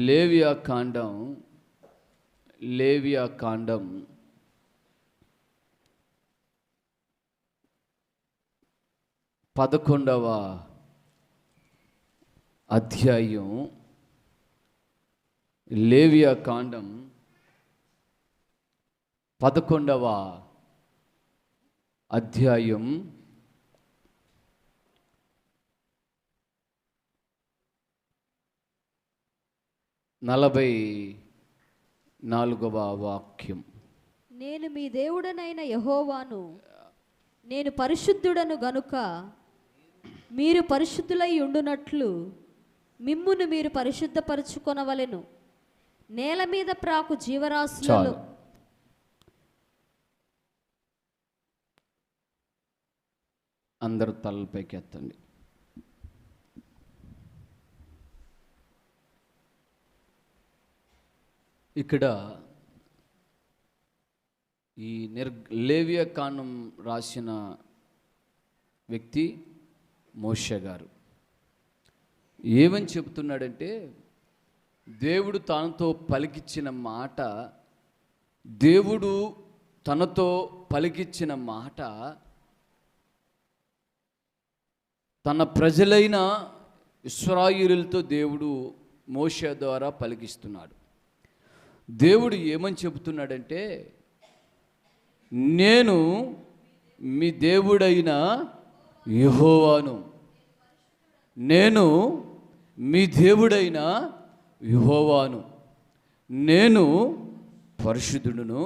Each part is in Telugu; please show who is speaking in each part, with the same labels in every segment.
Speaker 1: లేవియా కాండం 11వ అధ్యాయం. లేవియా కాండం 11వ అధ్యాయం 44వ వాక్యం.
Speaker 2: నేను మీ దేవుడనైన యెహోవాను, నేను పరిశుద్ధుడను గనుక మీరు పరిశుద్ధులై ఉండునట్లు మిమ్మును మీరు పరిశుద్ధపరచుకొనవలెను. నేల మీద ప్రాకు జీవరాశులలో
Speaker 1: అందరూ తలపైకి ఎత్తండి. ఇక్కడ ఈ లేవియా కాండం రాసిన వ్యక్తి మోషే గారు ఏమని చెబుతున్నాడంటే, దేవుడు తనతో పలికిచ్చిన మాట, దేవుడు తనతో పలికిచ్చిన మాట తన ప్రజలైన ఇశ్రాయేలులతో దేవుడు మోషే ద్వారా పలికిస్తున్నాడు. దేవుడు ఏమని చెబుతున్నాడంటే, నేను మీ దేవుడైన యెహోవాను, నేను మీ దేవుడైన యెహోవాను, నేను పరిశుద్ధుడును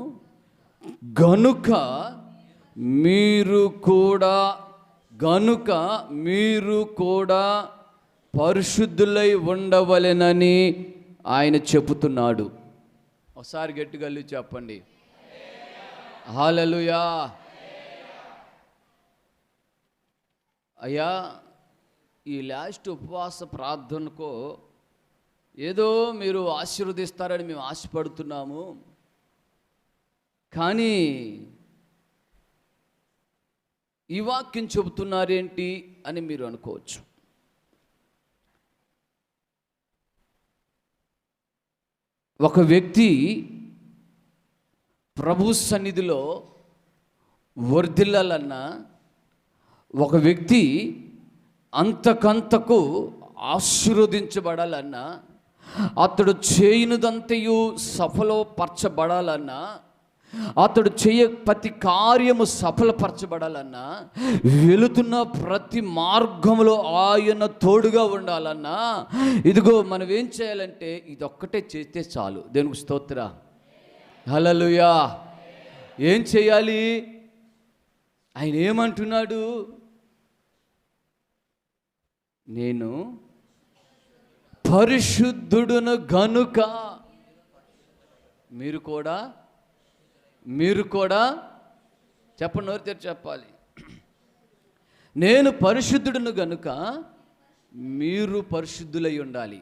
Speaker 1: గనుక మీరు కూడా పరిశుద్ధులై ఉండవలెనని ఆయన చెబుతున్నాడు. ఒకసారి గట్టిగా చెప్పండి, హల్లెలూయా. అయ్యా, ఈ లాస్ట్ ఉపవాస ప్రార్థనకో ఏదో మీరు ఆశీర్వదిస్తారని మేము ఆశపడుతున్నాము, కానీ ఈ వాక్యం చెబుతున్నారేంటి అని మీరు అనుకోవచ్చు. ఒక వ్యక్తి ప్రభు సన్నిధిలో వర్ధిల్లాలన్నా, ఒక వ్యక్తి అంతకంతకు ఆశీర్వదించబడాలన్నా, అతడు చేయనిదంతయు సఫలపరచబడాలన్నా, అతడు ప్రతి కార్యము సఫలపరచబడాలన్నా, వెళుతున్న ప్రతి మార్గంలో ఆయన తోడుగా ఉండాలన్నా, ఇదిగో మనం ఏం చేయాలంటే ఇదొక్కటే చేస్తే చాలు. దేవునికి స్తోత్ర, హల్లెలూయా. ఏం చేయాలి? ఆయన ఏమంటున్నాడు? నేను పరిశుద్ధుడును గనుక మీరు కూడా చెప్పండి, నోరు తెరిచి చెప్పాలి. నేను పరిశుద్ధుడును గనుక మీరు పరిశుద్ధులై ఉండాలి.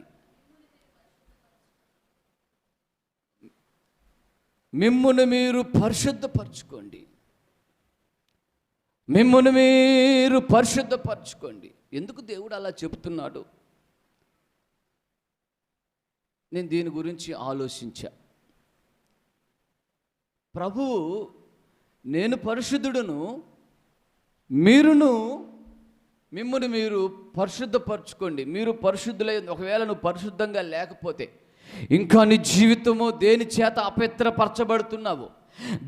Speaker 1: మిమ్మును మీరు పరిశుద్ధపరచుకోండి, మిమ్మును మీరు పరిశుద్ధపరచుకోండి. ఎందుకు దేవుడు అలా చెబుతున్నాడు? నేను దీని గురించి ఆలోచించా. ప్రభు, నేను పరిశుద్ధుడును, మిమ్మును మీరు పరిశుద్ధపరచుకోండి. మీరు పరిశుద్ధులై, ఒకవేళ నువ్వు పరిశుద్ధంగా లేకపోతే ఇంకా నీ జీవితము దేని చేత అపవిత్రపరచబడుతున్నావు,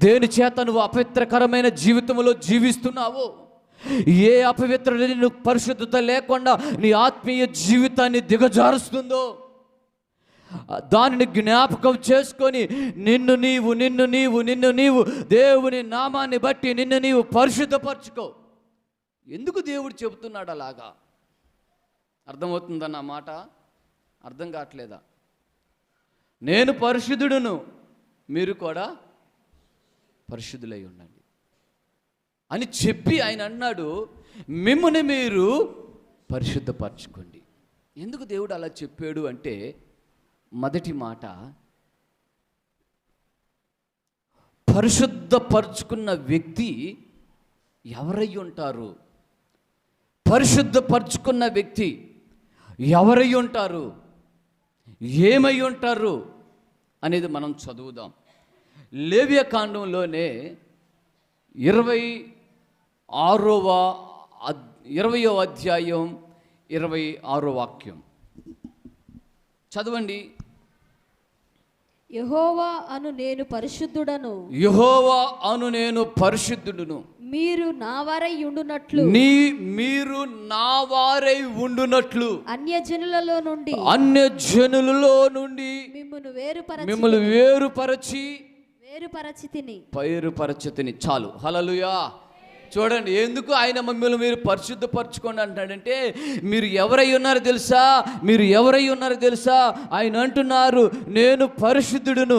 Speaker 1: దేని చేత నువ్వు అపవిత్రకరమైన జీవితంలో జీవిస్తున్నావు, ఏ అపవిత్రత నువ్వు పరిశుద్ధత లేకుండా నీ ఆత్మీయ జీవితాన్ని దిగజారుస్తుందో దానిని జ్ఞాపకం చేసుకొని నిన్ను నీవు దేవుని నామాన్ని బట్టి నిన్ను నీవు పరిశుద్ధపరచుకో. ఎందుకు దేవుడు చెబుతున్నాడు అలాగా? అర్థమవుతుందన్న మాట? అర్థం కావట్లేదా? నేను పరిశుద్ధుడును, మీరు కూడా పరిశుద్ధులై ఉండండి అని చెప్పి ఆయన అన్నాడు, మిమ్ముని మీరు పరిశుద్ధపరచుకోండి. ఎందుకు దేవుడు అలా చెప్పాడు అంటే, మొదటి మాట, పరిశుద్ధపరచుకున్న వ్యక్తి ఎవరై ఉంటారు? పరిశుద్ధపరచుకున్న వ్యక్తి ఎవరై ఉంటారు, ఏమై ఉంటారు అనేది మనం చదువుదాం. లేవియ కాండంలోనే 20వ అధ్యాయం 26వ వాక్యం చదవండి.
Speaker 2: యెహోవా అను నేను పరిశుద్ధుడను,
Speaker 1: యెహోవా అను నేను పరిశుద్ధుడును,
Speaker 2: మీరు నా వారై ఉండునట్లు,
Speaker 1: మీరు నా వారై ఉండునట్లు
Speaker 2: అన్యజనులలో నుండి
Speaker 1: మిమ్మల్ని వేరుపరచితిని. చాలు. హల్లెలూయా. చూడండి, ఎందుకు ఆయన మిమ్మల్ని మీరు పరిశుద్ధపరచుకోండి అంటాడంటే, మీరు ఎవరై ఉన్నారో తెలుసా? ఆయన అంటున్నారు, నేను పరిశుద్ధుడును,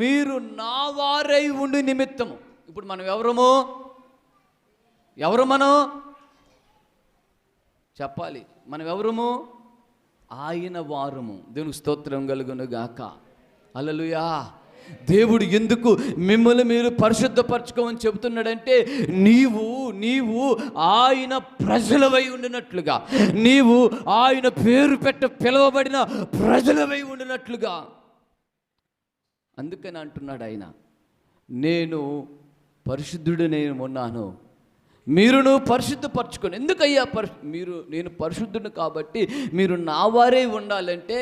Speaker 1: మీరు నా వారై ఉండి నిమిత్తము. ఇప్పుడు మనం ఎవరు మనం చెప్పాలి. మనం ఎవరము? ఆయన వారము. దేవునికి స్తోత్రం కలుగును గాక. హల్లెలూయా. దేవుడు ఎందుకు మిమ్మల్ని మీరు పరిశుద్ధపరచుకోమని చెబుతున్నాడంటే, నీవు ఆయన ప్రజలవై ఉండినట్లుగా, నీవు ఆయన పేరు పిలవబడిన ప్రజలవై ఉండినట్లుగా. అందుకని అంటున్నాడు ఆయన, నేను పరిశుద్ధుడనే ఉన్నాను, మీరును పరిశుద్ధపరచుకోండి. ఎందుకయ్యా నేను పరిశుద్ధుడు కాబట్టి మీరు నా వారై ఉండాలంటే,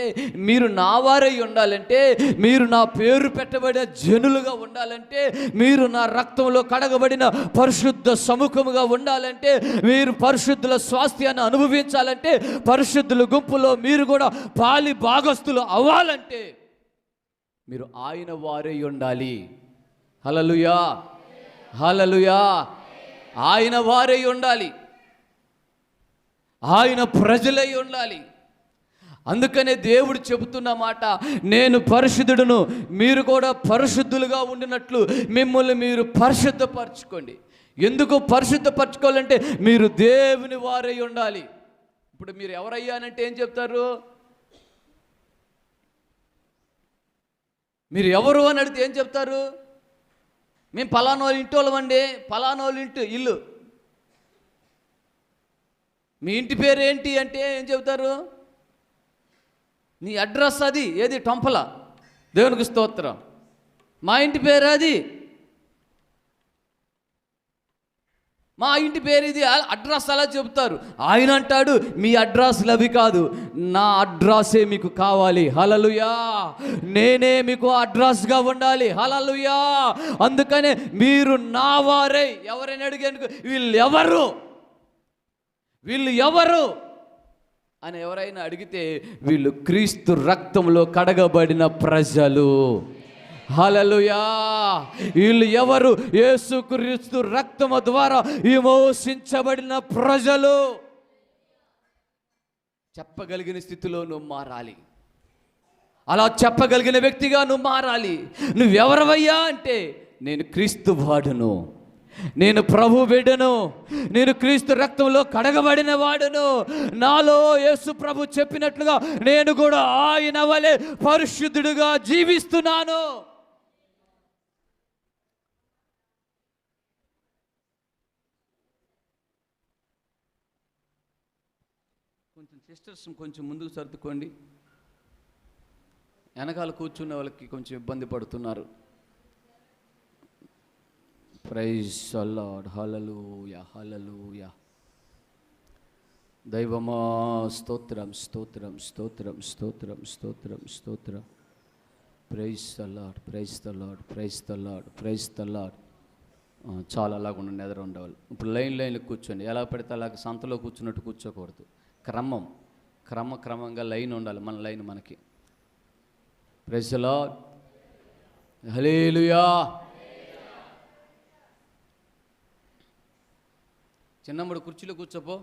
Speaker 1: మీరు నా పేరు పెట్టబడిన జనులుగా ఉండాలంటే, మీరు నా రక్తంలో కడగబడిన పరిశుద్ధ సముఖముగా ఉండాలంటే, మీరు పరిశుద్ధుల స్వాస్థ్యాన్ని అనుభవించాలంటే, పరిశుద్ధుల గుంపులో మీరు కూడా పాలి భాగస్తులు అవ్వాలంటే మీరు ఆయన వారై ఉండాలి. హల్లెలూయా, హల్లెలూయా. ఆయన వారై ఉండాలి, ఆయన ప్రజలై ఉండాలి. అందుకనే దేవుడు చెబుతున్న మాట, నేను పరిశుద్ధుడును, మీరు కూడా పరిశుద్ధులుగా ఉండినట్లు మిమ్మల్ని మీరు పరిశుద్ధపరచుకోండి. ఎందుకు పరిశుద్ధపరచుకోవాలంటే, మీరు దేవుని వారై ఉండాలి. ఇప్పుడు మీరు ఎవరయ్యానంటే ఏం చెప్తారు? మీరు ఎవరు అని అడిగితే ఏం చెప్తారు? మేము పలానా వాళ్ళ ఇంటి వాళ్ళమండి, పలానా వాళ్ళ ఇల్లు. మీ ఇంటి పేరు ఏంటి అంటే ఏం చెబుతారు? నీ అడ్రస్ అది ఏది? టొంపల. దేవునికి స్తోత్రం. మా ఇంటి పేరు అది, మా ఇంటి పేరు ఇది, అడ్రస్ అలా చెబుతారు. ఆయన అంటాడు, మీ అడ్రస్లు అవి కాదు, నా అడ్రస్సే మీకు కావాలి. హల్లెలూయా. నేనే మీకు అడ్రస్గా ఉండాలి. హల్లెలూయా. అందుకనే మీరు నా వారే. ఎవరైనా అడిగేందుకు వీళ్ళు ఎవరు అని ఎవరైనా అడిగితే, వీళ్ళు క్రీస్తు రక్తంలో కడగబడిన ప్రజలు. హల్లెలూయా. వీళ్ళు ఎవరు? యేసుక్రీస్తు రక్తము ద్వారా విమోచించబడిన ప్రజలు. చెప్పగలిగిన స్థితిలో నువ్వు మారాలి. అలా చెప్పగలిగిన వ్యక్తిగా నువ్వు మారాలి. నువ్వెవరవయ్యా అంటే, నేను క్రీస్తు వాడును, నేను ప్రభు బిడ్డను, నేను క్రీస్తు రక్తంలో కడగబడిన వాడును. నాలో యేసు ప్రభు చెప్పినట్లుగా నేను కూడా ఆయన వలె పరిశుద్ధుడుగా జీవిస్తున్నాను. కొంచెం సిస్టర్స్ కొంచెం ముందుకు సర్దుకోండి. వెనకాల కూర్చున్న వాళ్ళకి కొంచెం ఇబ్బంది పడుతున్నారు. Praise the lord. Hallelujah, hallelujah. దైవమా స్తోత్రం, స్తోత్రం, స్తోత్రం, స్తోత్రం, స్తోత్రం, స్తోత్రం. Praise the lord, praise the lord, praise the lord, praise the lord. చాలా అలాగ ఉండండి, ఎదురు ఉండేవాళ్ళు. ఇప్పుడు లైన్లో కూర్చోండి. ఎలా పడితే అలాగ సంతలో కూర్చున్నట్టు కూర్చోకూడదు. క్రమంగా లైన్ ఉండాలి. మన లైన్ మనకి. Praise the lord. హల్లెలూయా. చిన్నమ్ముడు కుర్చీలో కూర్చోపో,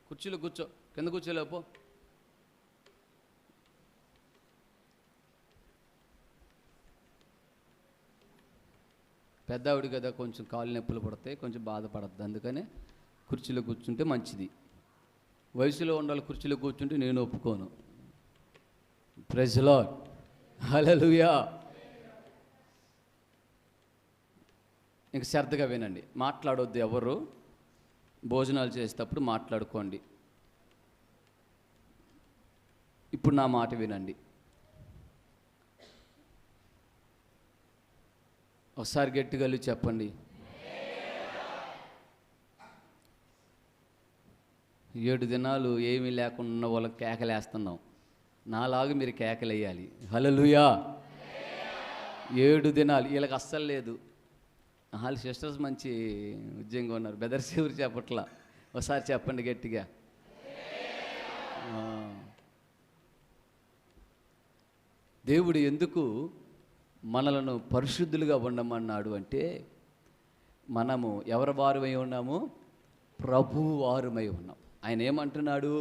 Speaker 1: కుర్చీలో కూర్చో, కింద కూర్చోలేపో. పెద్దావిడి కదా, కొంచెం కాళ్ళు నొప్పులు పడతాయి, కొంచెం బాధపడద్దు. అందుకనే కుర్చీలో కూర్చుంటే మంచిది. వయసులో ఉండాలి కుర్చీలో కూర్చుంటే నేను ఒప్పుకోను. Praise the lord. హల్లెలూయా. ఇంక శ్రద్ధగా వినండి, మాట్లాడొద్దు ఎవరు. భోజనాలు చేసేటప్పుడు మాట్లాడుకోండి. ఇప్పుడు నా మాట వినండి. ఒకసారి గట్టిగా చెప్పండి. 7 దినాలు ఏమీ లేకుండా ఉన్న వాళ్ళకి కేకలేస్తున్నాం. నాలాగా మీరు కేకలేయాలి. హల్లెలూయా. 7 దినాలు వీళ్ళకి అస్సలు లేదు. వాళ్ళ సిస్టర్స్ మంచి ఉద్యోగంగా ఉన్నారు. బెదర్స్ ఎవరు చెప్పట్లా. ఒకసారి చెప్పండి గట్టిగా. దేవుడు ఎందుకు మనలను పరిశుద్ధులుగా ఉండమన్నాడు అంటే, మనము ఎవరి వారమై ఉన్నాము? ప్రభు వారమై ఉన్నాం. ఆయన ఏమంటున్నాడు?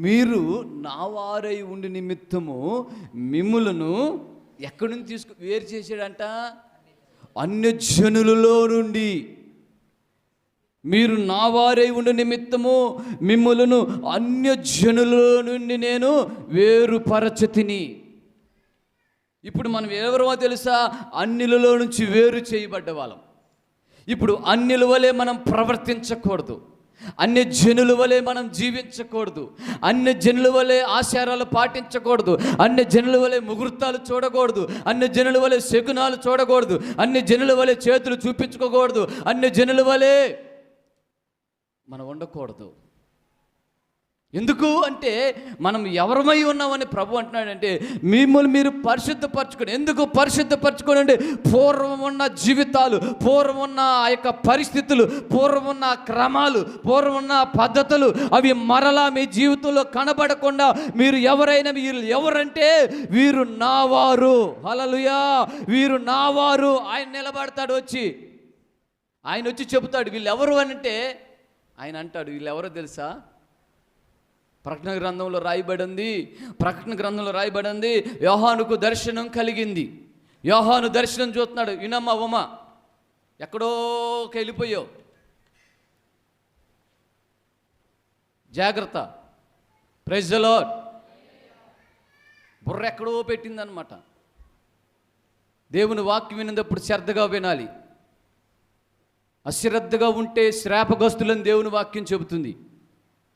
Speaker 1: మీరు నా వారై ఉండి నిమిత్తము మిమ్ములను ఎక్కడి నుంచి వేరు చేశాడంట? అన్యజనులలో నుండి. మీరు నా వారై ఉండి నిమిత్తము మిమ్ములను అన్యజనులలో నుండి నేను వేరుపరచతిని. ఇప్పుడు మనం ఎవరో తెలుసా? అన్యులలో నుంచి వేరు చేయబడ్డ వాళ్ళం. ఇప్పుడు అన్యుల వలె మనం ప్రవర్తించకూడదు. అన్య జనుల వలె మనం జీవించకూడదు. అన్య జనుల వలె ఆచారాలు పాటించకూడదు. అన్య జనుల వలె ముహూర్తాలు చూడకూడదు. అన్య జనుల వలె శకునాలు చూడకూడదు. అన్య జనుల వలె చేతులు చూపించుకోకూడదు. అన్య జనుల వలె మనం ఉండకూడదు. ఎందుకు అంటే మనం ఎవరమై ఉన్నామని ప్రభు అంటున్నాడంటే, మిమ్మల్ని మీరు పరిశుద్ధపరచుకోండి. ఎందుకు పరిశుద్ధపరచుకోండి అంటే, పూర్వం ఉన్న జీవితాలు, పూర్వం ఉన్న ఆ యొక్క పరిస్థితులు, పూర్వం ఉన్న క్రమాలు, పూర్వం ఉన్న పద్ధతులు అవి మరలా మీ జీవితంలో కనబడకుండా మీరు ఎవరైనా వీరు ఎవరంటే వీరు నావారు. హల్లెలూయా. వీరు నావారు. ఆయన నిలబడతాడు వచ్చి. ఆయన వచ్చి చెబుతాడు వీళ్ళు ఎవరు అని అంటే, ఆయన అంటాడు వీళ్ళు ఎవరో తెలుసా? ప్రకటన గ్రంథంలో రాయబడింది. యోహానుకు దర్శనం కలిగింది. యోహాను దర్శనం చూస్తున్నాడు. వినమ్మా ఉమా, ఎక్కడోకి వెళ్ళిపోయావు, జాగ్రత్త. Praise the Lord. బుర్ర ఎక్కడో పెట్టిందనమాట. దేవుని వాక్యం వినేటప్పుడు శ్రద్ధగా వినాలి. అశ్రద్ధగా ఉంటే శ్రాపగ్రస్తులని దేవుని వాక్యం చెబుతుంది.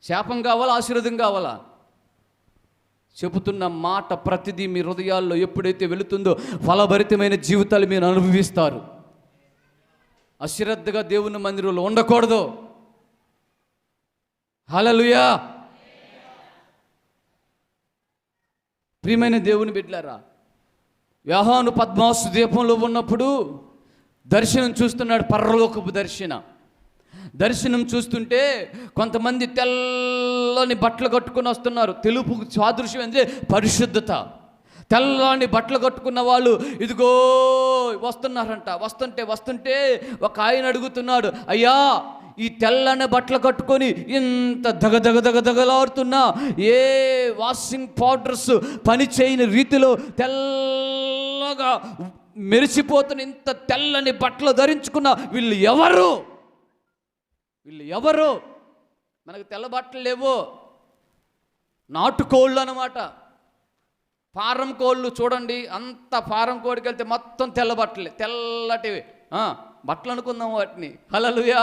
Speaker 1: శాపం కావాలా, ఆశీర్వాదం కావాలా? చెబుతున్న మాట ప్రతిదీ మీ హృదయాల్లో ఎప్పుడైతే వెళుతుందో ఫలభరితమైన జీవితాలు మీరు అనుభవిస్తారు. అశ్రద్ధగా దేవుని మందిరంలో ఉండకూడదు. హల్లెలూయా. ప్రియమైన దేవుని బిడ్డలారా, యోహాను పద్మాసు దీపంలో ఉన్నప్పుడు దర్శనం చూస్తున్నాడు. పరలోకపు దర్శనం చూస్తుంటే కొంతమంది తెల్లని బట్టలు కట్టుకుని వస్తున్నారు. తెలుపు సాదృశ్యం అంటే పరిశుద్ధత. తెల్లని బట్టలు కట్టుకున్న వాళ్ళు ఇదిగో వస్తున్నారంట. వస్తుంటే ఒక ఆయన అడుగుతున్నాడు, అయ్యా ఈ తెల్లని బట్టలు కట్టుకొని ఇంత దగదగలాడుతున్నా ఏ వాషింగ్ పౌడర్స్ పని చేయని రీతిలో తెల్లగా మెరిసిపోతున్న ఇంత తెల్లని బట్టలు ధరించుకున్న వీళ్ళు ఎవరు? మనకు తెల్ల బట్టలు లేవు, నాటుకోళ్ళు అన్నమాట. ఫారం కోళ్ళు చూడండి, అంత ఫారం కోడికి వెళ్తే మొత్తం తెల్ల బట్టలే, తెల్లటివి బట్టలు అనుకుందాం వాటిని. హల్లెలూయా.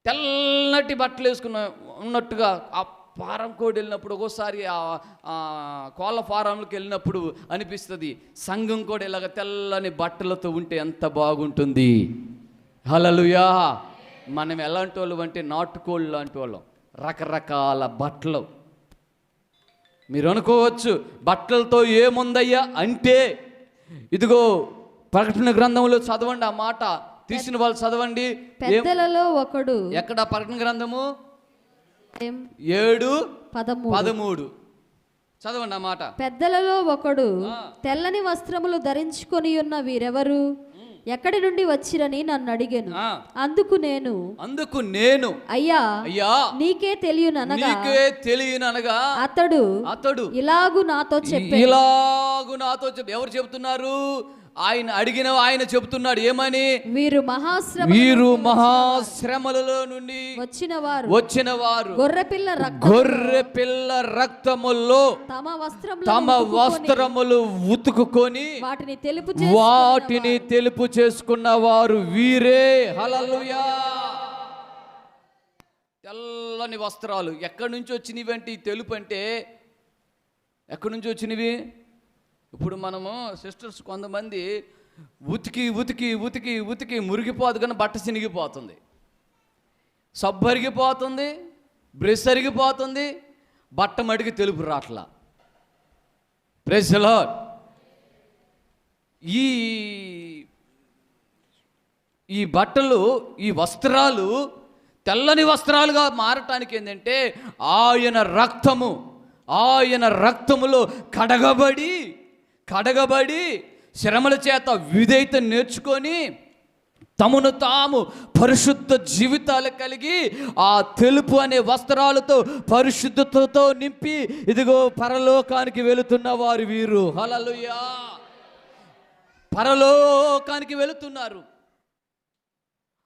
Speaker 1: తెల్లటి బట్టలు వేసుకున్న ఉన్నట్టుగా ఆ ఫారం కోడి వెళ్ళినప్పుడు ఒక్కోసారి ఆ కోళ్ళ ఫారంలోకి వెళ్ళినప్పుడు అనిపిస్తుంది, సంఘం కూడా ఇలాగ తెల్లని బట్టలతో ఉంటే ఎంత బాగుంటుంది. హల్లెలూయా. మనం ఎలాంటి వాళ్ళు అంటే నాటుకోళ్ళు లాంటి వాళ్ళం. రకరకాల బట్టలు. మీరు అనుకోవచ్చు బట్టలతో ఏముందయ్యా అంటే, ఇదిగో ప్రకటన గ్రంథంలో చదవండి. ఆ మాట తీసిన వాళ్ళు చదవండి.
Speaker 2: పెద్దలలో ఒకడు.
Speaker 1: ఎక్కడ? ప్రకటన గ్రంథము
Speaker 2: 7:13
Speaker 1: చదవండి ఆ మాట.
Speaker 2: పెద్దలలో ఒకడు తెల్లని వస్త్రములు ధరించుకొని ఉన్న వీరెవరు, ఎక్కడి నుండి వచ్చిరని నన్ను అడిగాను. అందుకు నేను అయ్యా నీకే తెలియననగా అతడు ఇలాగు నాతో చెప్పాడు.
Speaker 1: ఎవరు చెబుతున్నారు? ఆయన అడిగిన ఆయన చెబుతున్నాడు ఏమని?
Speaker 2: వీరు
Speaker 1: మహాశ్రమలలో నుండి వచ్చిన వారు గొర్రెపిల్ల రక్తములో తమ వస్త్రములు ఉతుకుకొని వాటిని తెలుపు చేసుకున్న వారు వీరే. హల్లెలూయా. తెల్లని వస్త్రాలు. ఎక్కడి నుంచి వచ్చినవి అంటే ఈ తెలుపు అంటే ఎక్కడి నుంచి వచ్చినవి? ఇప్పుడు మనము సిస్టర్స్ కొంతమంది ఉతికి ఉతికి ఉతికి ఉతికి మురిగిపోదు, కానీ బట్ట చినిగిపోతుంది, సబ్బు అరిగిపోతుంది, బ్రష్ అరిగిపోతుంది, బట్ట మడికి తెలుపు రాట్లా. Praise the lord. ఈ బట్టలు, ఈ వస్త్రాలు తెల్లని వస్త్రాలుగా మారటానికి ఏంటంటే ఆయన రక్తములో కడగబడి శ్రమల చేత విధేయత నేర్చుకొని తమను తాము పరిశుద్ధ జీవితాలు కలిగి ఆ తెలుపు అనే వస్త్రాలతో పరిశుద్ధతతో నింపి ఇదిగో పరలోకానికి వెళుతున్న వారు వీరు. హల్లెలూయా. పరలోకానికి వెళుతున్నారు.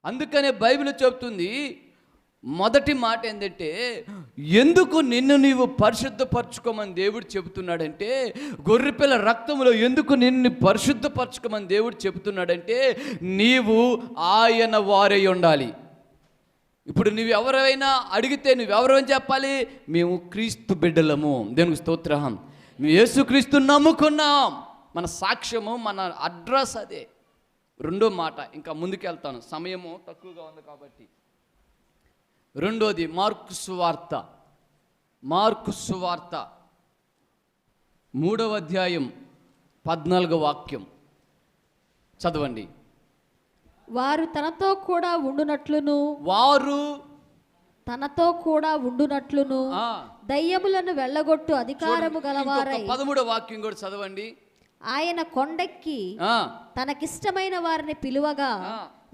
Speaker 1: అందుకనే బైబిల్ చెబుతుంది, మొదటి మాట ఏంటంటే ఎందుకు నిన్ను నీవు పరిశుద్ధపరచుకోమని దేవుడు చెబుతున్నాడంటే, గొర్రెపిల్ల రక్తంలో ఎందుకు నిన్ను పరిశుద్ధపరచుకోమని దేవుడు చెబుతున్నాడంటే నీవు ఆయన వారై ఉండాలి. ఇప్పుడు నువ్వు ఎవరైనా అడిగితే నువ్వెవరని చెప్పాలి? మేము క్రీస్తు బిడ్డలము. దేవునికి స్తోత్రం. మేము యేసుక్రీస్తు నమ్ముకున్నాం. మన సాక్ష్యము, మన అడ్రస్ అదే. రెండో మాట, ఇంకా ముందుకెళ్తాను, సమయము తక్కువగా ఉంది కాబట్టి. రెండోది మార్కు సువార్త 3వ అధ్యాయం 14వ వాక్యం చదవండి.
Speaker 2: వారు తనతో కూడా ఉండునట్లును దయ్యములను వెళ్ళగొట్టు అధికారము గలవారై.
Speaker 1: 13వ వాక్యం కూడా చదవండి.
Speaker 2: ఆయన కొండెక్కి తనకిష్టమైన వారిని పిలువగా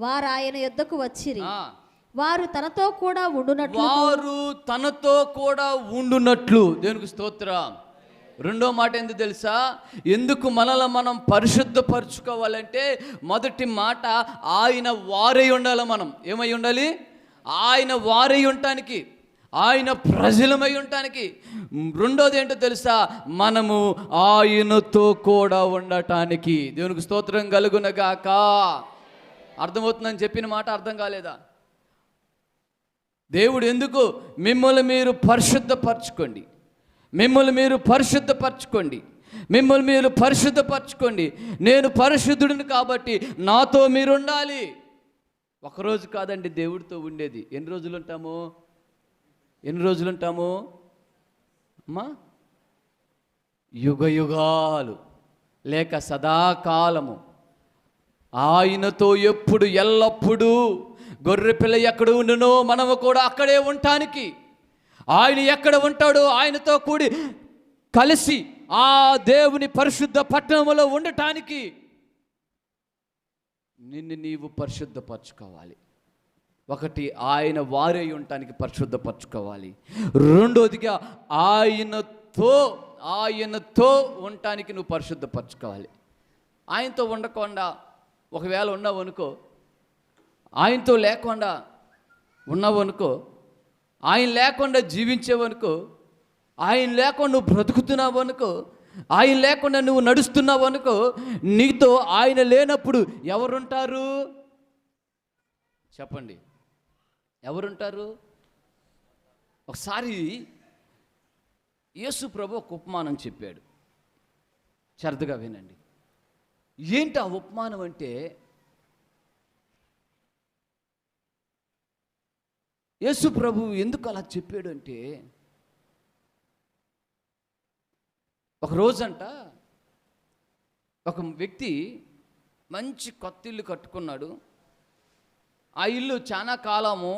Speaker 2: వారు ఆయన యొద్దకు వచ్చిరి. వారు తనతో కూడా ఉండునట్లు. దేవునికి స్తోత్రం. రెండో మాట ఎందుకు తెలుసా? ఎందుకు మనల్ని మనం పరిశుద్ధపరచుకోవాలంటే మొదటి మాట ఆయన వారై ఉండాలి. మనం ఏమై ఉండాలి? ఆయన వారై ఉండటానికి, ఆయన ప్రజలమై ఉండటానికి. రెండోది ఏంటో తెలుసా? మనము ఆయనతో కూడా ఉండటానికి. దేవునికి స్తోత్రం కలుగునగాక. అర్థమవుతుందని చెప్పిన మాట అర్థం కాలేదా? దేవుడు ఎందుకు మిమ్మల్ని మీరు పరిశుద్ధపరచుకోండి, మిమ్మల్ని మీరు పరిశుద్ధపరచుకోండి. నేను పరిశుద్ధుడిని కాబట్టి నాతో మీరు ఉండాలి. ఒకరోజు కాదండి దేవుడితో ఉండేది. ఎన్ని రోజులు ఉంటాము అమ్మా? యుగాలు లేక సదాకాలము ఆయనతో ఎప్పుడు ఎల్లప్పుడూ. గొర్రెపిల్ల ఎక్కడ ఉండునో మనము కూడా అక్కడే ఉండటానికి, ఆయన ఎక్కడ ఉంటాడో ఆయనతో కూడి కలిసి ఆ దేవుని పరిశుద్ధ పట్టణంలో ఉండటానికి నిన్ను నీవు పరిశుద్ధపరచుకోవాలి. ఒకటి, ఆయన వారై ఉండటానికి పరిశుద్ధపరచుకోవాలి. రెండోదిగా ఆయనతో ఉండటానికి నువ్వు పరిశుద్ధపరచుకోవాలి. ఆయనతో ఉండకుండా ఒకవేళ ఉన్నావు అనుకో, ఆయనతో లేకుండా ఉన్నావు అనుకో, ఆయన లేకుండా జీవించేవనుకో, ఆయన లేకుండా నువ్వు బ్రతుకుతున్నావు అనుకో, ఆయన లేకుండా నువ్వు నడుస్తున్నావు అనుకో, నీతో ఆయన లేనప్పుడు ఎవరుంటారు చెప్పండి? ఎవరుంటారు? ఒకసారి యేసు ప్రభు ఒక ఉపమానం చెప్పాడు. శ్రద్ధగా వినండి. ఏంటి ఆ ఉపమానం అంటే, యేసు ప్రభు ఎందుకు అలా చెప్పాడు అంటే, ఒక రోజంట ఒక వ్యక్తి మంచి కొత్త ఇల్లు కట్టుకున్నాడు. ఆ ఇల్లు చాలా కాలము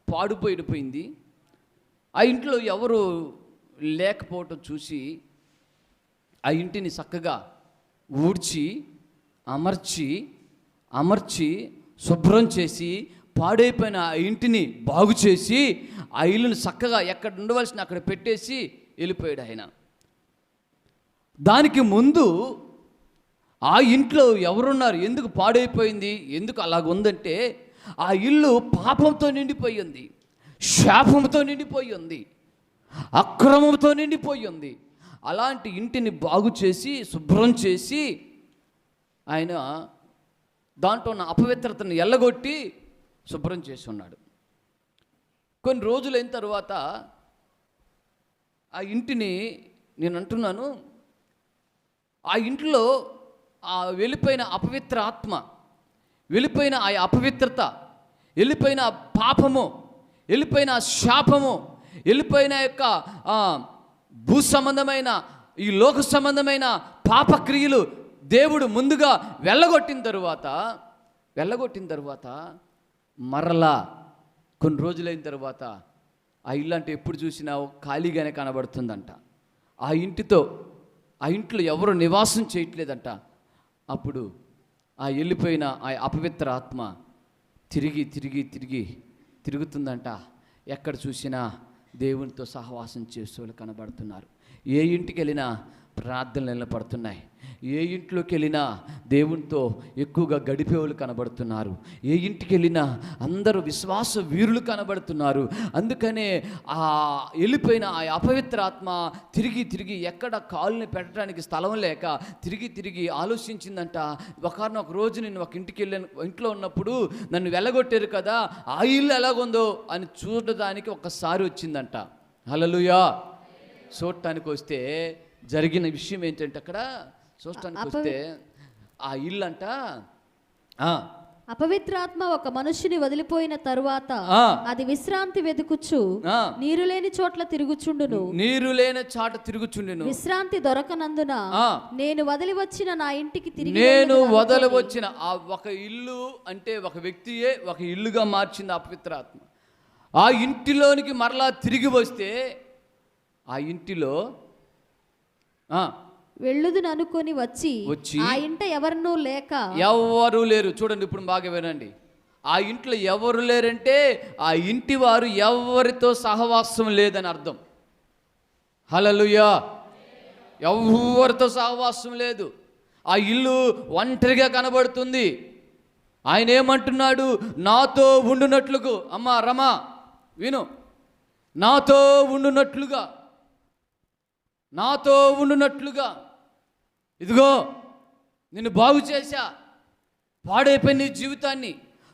Speaker 2: పాడుపోయిపోయింది. ఆ ఇంట్లో ఎవరు లేకపోవటం చూసి ఆ ఇంటిని చక్కగా ఊడ్చి అమర్చి శుభ్రం చేసి పాడైపోయిన ఆ ఇంటిని బాగు చేసి ఆ ఇల్లుని చక్కగా ఎక్కడ ఉండవలసిన అక్కడ పెట్టేసి వెళ్ళిపోయాడు ఆయన. దానికి ముందు ఆ ఇంట్లో ఎవరున్నారు, ఎందుకు పాడైపోయింది, ఎందుకు అలాగుందంటే ఆ ఇల్లు పాపంతో నిండిపోయి ఉంది, శాపంతో నిండిపోయి ఉంది, అక్రమంతో నిండిపోయి ఉంది. అలాంటి ఇంటిని బాగు చేసి శుభ్రం చేసి ఆయన దాంట్లో ఉన్న అపవిత్రతను ఎల్లగొట్టి శుభ్రం చేసి ఉన్నాడు. కొన్ని రోజులైన తర్వాత ఆ ఇంటిని నేను అంటున్నాను, ఆ ఇంట్లో ఆ వెళ్ళిపోయిన అపవిత్ర ఆత్మ, వెళ్ళిపోయిన ఆ అపవిత్రత, వెళ్ళిపోయిన ఆ పాపము, వెళ్ళిపోయిన ఆ శాపము, వెళ్ళిపోయిన యొక్క భూ సంబంధమైన ఈ లోక సంబంధమైన పాపక్రియలు దేవుడు ముందుగా వెళ్ళగొట్టిన తరువాత మరలా కొన్ని రోజులైన తర్వాత ఆ ఇల్లు అంటే ఎప్పుడు చూసినా ఖాళీగానే కనబడుతుందంట. ఆ ఇంట్లో ఎవరు నివాసం చేయట్లేదంట. అప్పుడు ఆ వెళ్ళిపోయిన ఆ అపవిత్ర ఆత్మ తిరుగుతుందంట. ఎక్కడ చూసినా దేవునితో సహవాసం చేసేవాళ్ళు కనబడుతున్నారు. ఏ ఇంటికి వెళ్ళినా ప్రార్థనలు నిలబడుతున్నాయి. ఏ ఇంట్లోకి వెళ్ళినా దేవునితో ఎక్కువగా గడిపేవాళ్ళు కనబడుతున్నారు. ఏ ఇంటికి వెళ్ళినా అందరూ విశ్వాస వీరులు కనబడుతున్నారు. అందుకనే ఆ వెళ్ళిపోయిన ఆ అపవిత్ర ఆత్మ తిరిగి ఎక్కడ కాలుని పెట్టడానికి స్థలం లేక తిరిగి ఆలోచించిందంట. ఒక రోజు నేను ఒక ఇంటికి ఇంట్లో ఉన్నప్పుడు నన్ను వెళ్ళగొట్టారు కదా, ఆ ఇల్లు ఎలాగుందో అని చూడడానికి ఒక్కసారి వచ్చిందంట. హల్లెలూయా. చూడటానికి వస్తే జరిగిన విషయం ఏంటంటే, అక్కడ చూడటానికి వస్తే ఆ ఇల్లు అంట
Speaker 3: అపవిత్రాత్మ ఒక మనుష్యుని వదిలిపోయిన తరువాత అది విశ్రాంతి వెతుకుచు నీరు లేని చోట్ల తిరుగుచుండును. విశ్రాంతి దొరకనందున నేను వదిలి వచ్చిన నా ఇంటికి
Speaker 2: ఆ ఒక ఇల్లు అంటే ఒక వ్యక్తియే ఒక ఇల్లుగా మార్చింది అపవిత్రాత్మ. ఆ ఇంటిలోనికి మరలా తిరిగి వస్తే ఆ ఇంటిలో
Speaker 3: వెళ్ళుదును అనుకొని వచ్చి ఆ ఇంట ఎవరు
Speaker 2: లేరు. చూడండి, ఇప్పుడు బాగా వినండి. ఆ ఇంట్లో ఎవరు లేరంటే ఆ ఇంటి వారు ఎవరితో సహవాసం లేదని అర్థం. హల్లెలూయా. ఎవరితో సహవాసం లేదు. ఆ ఇల్లు ఒంటరిగా కనబడుతుంది. ఆయన ఏమంటున్నాడు? నాతో ఉండునట్లుగా, అమ్మా రమా విను, నాతో ఉండునట్లుగా ఇదిగో నిన్ను బాగు చేశా. పాడైపోయిన నీ జీవితాన్ని,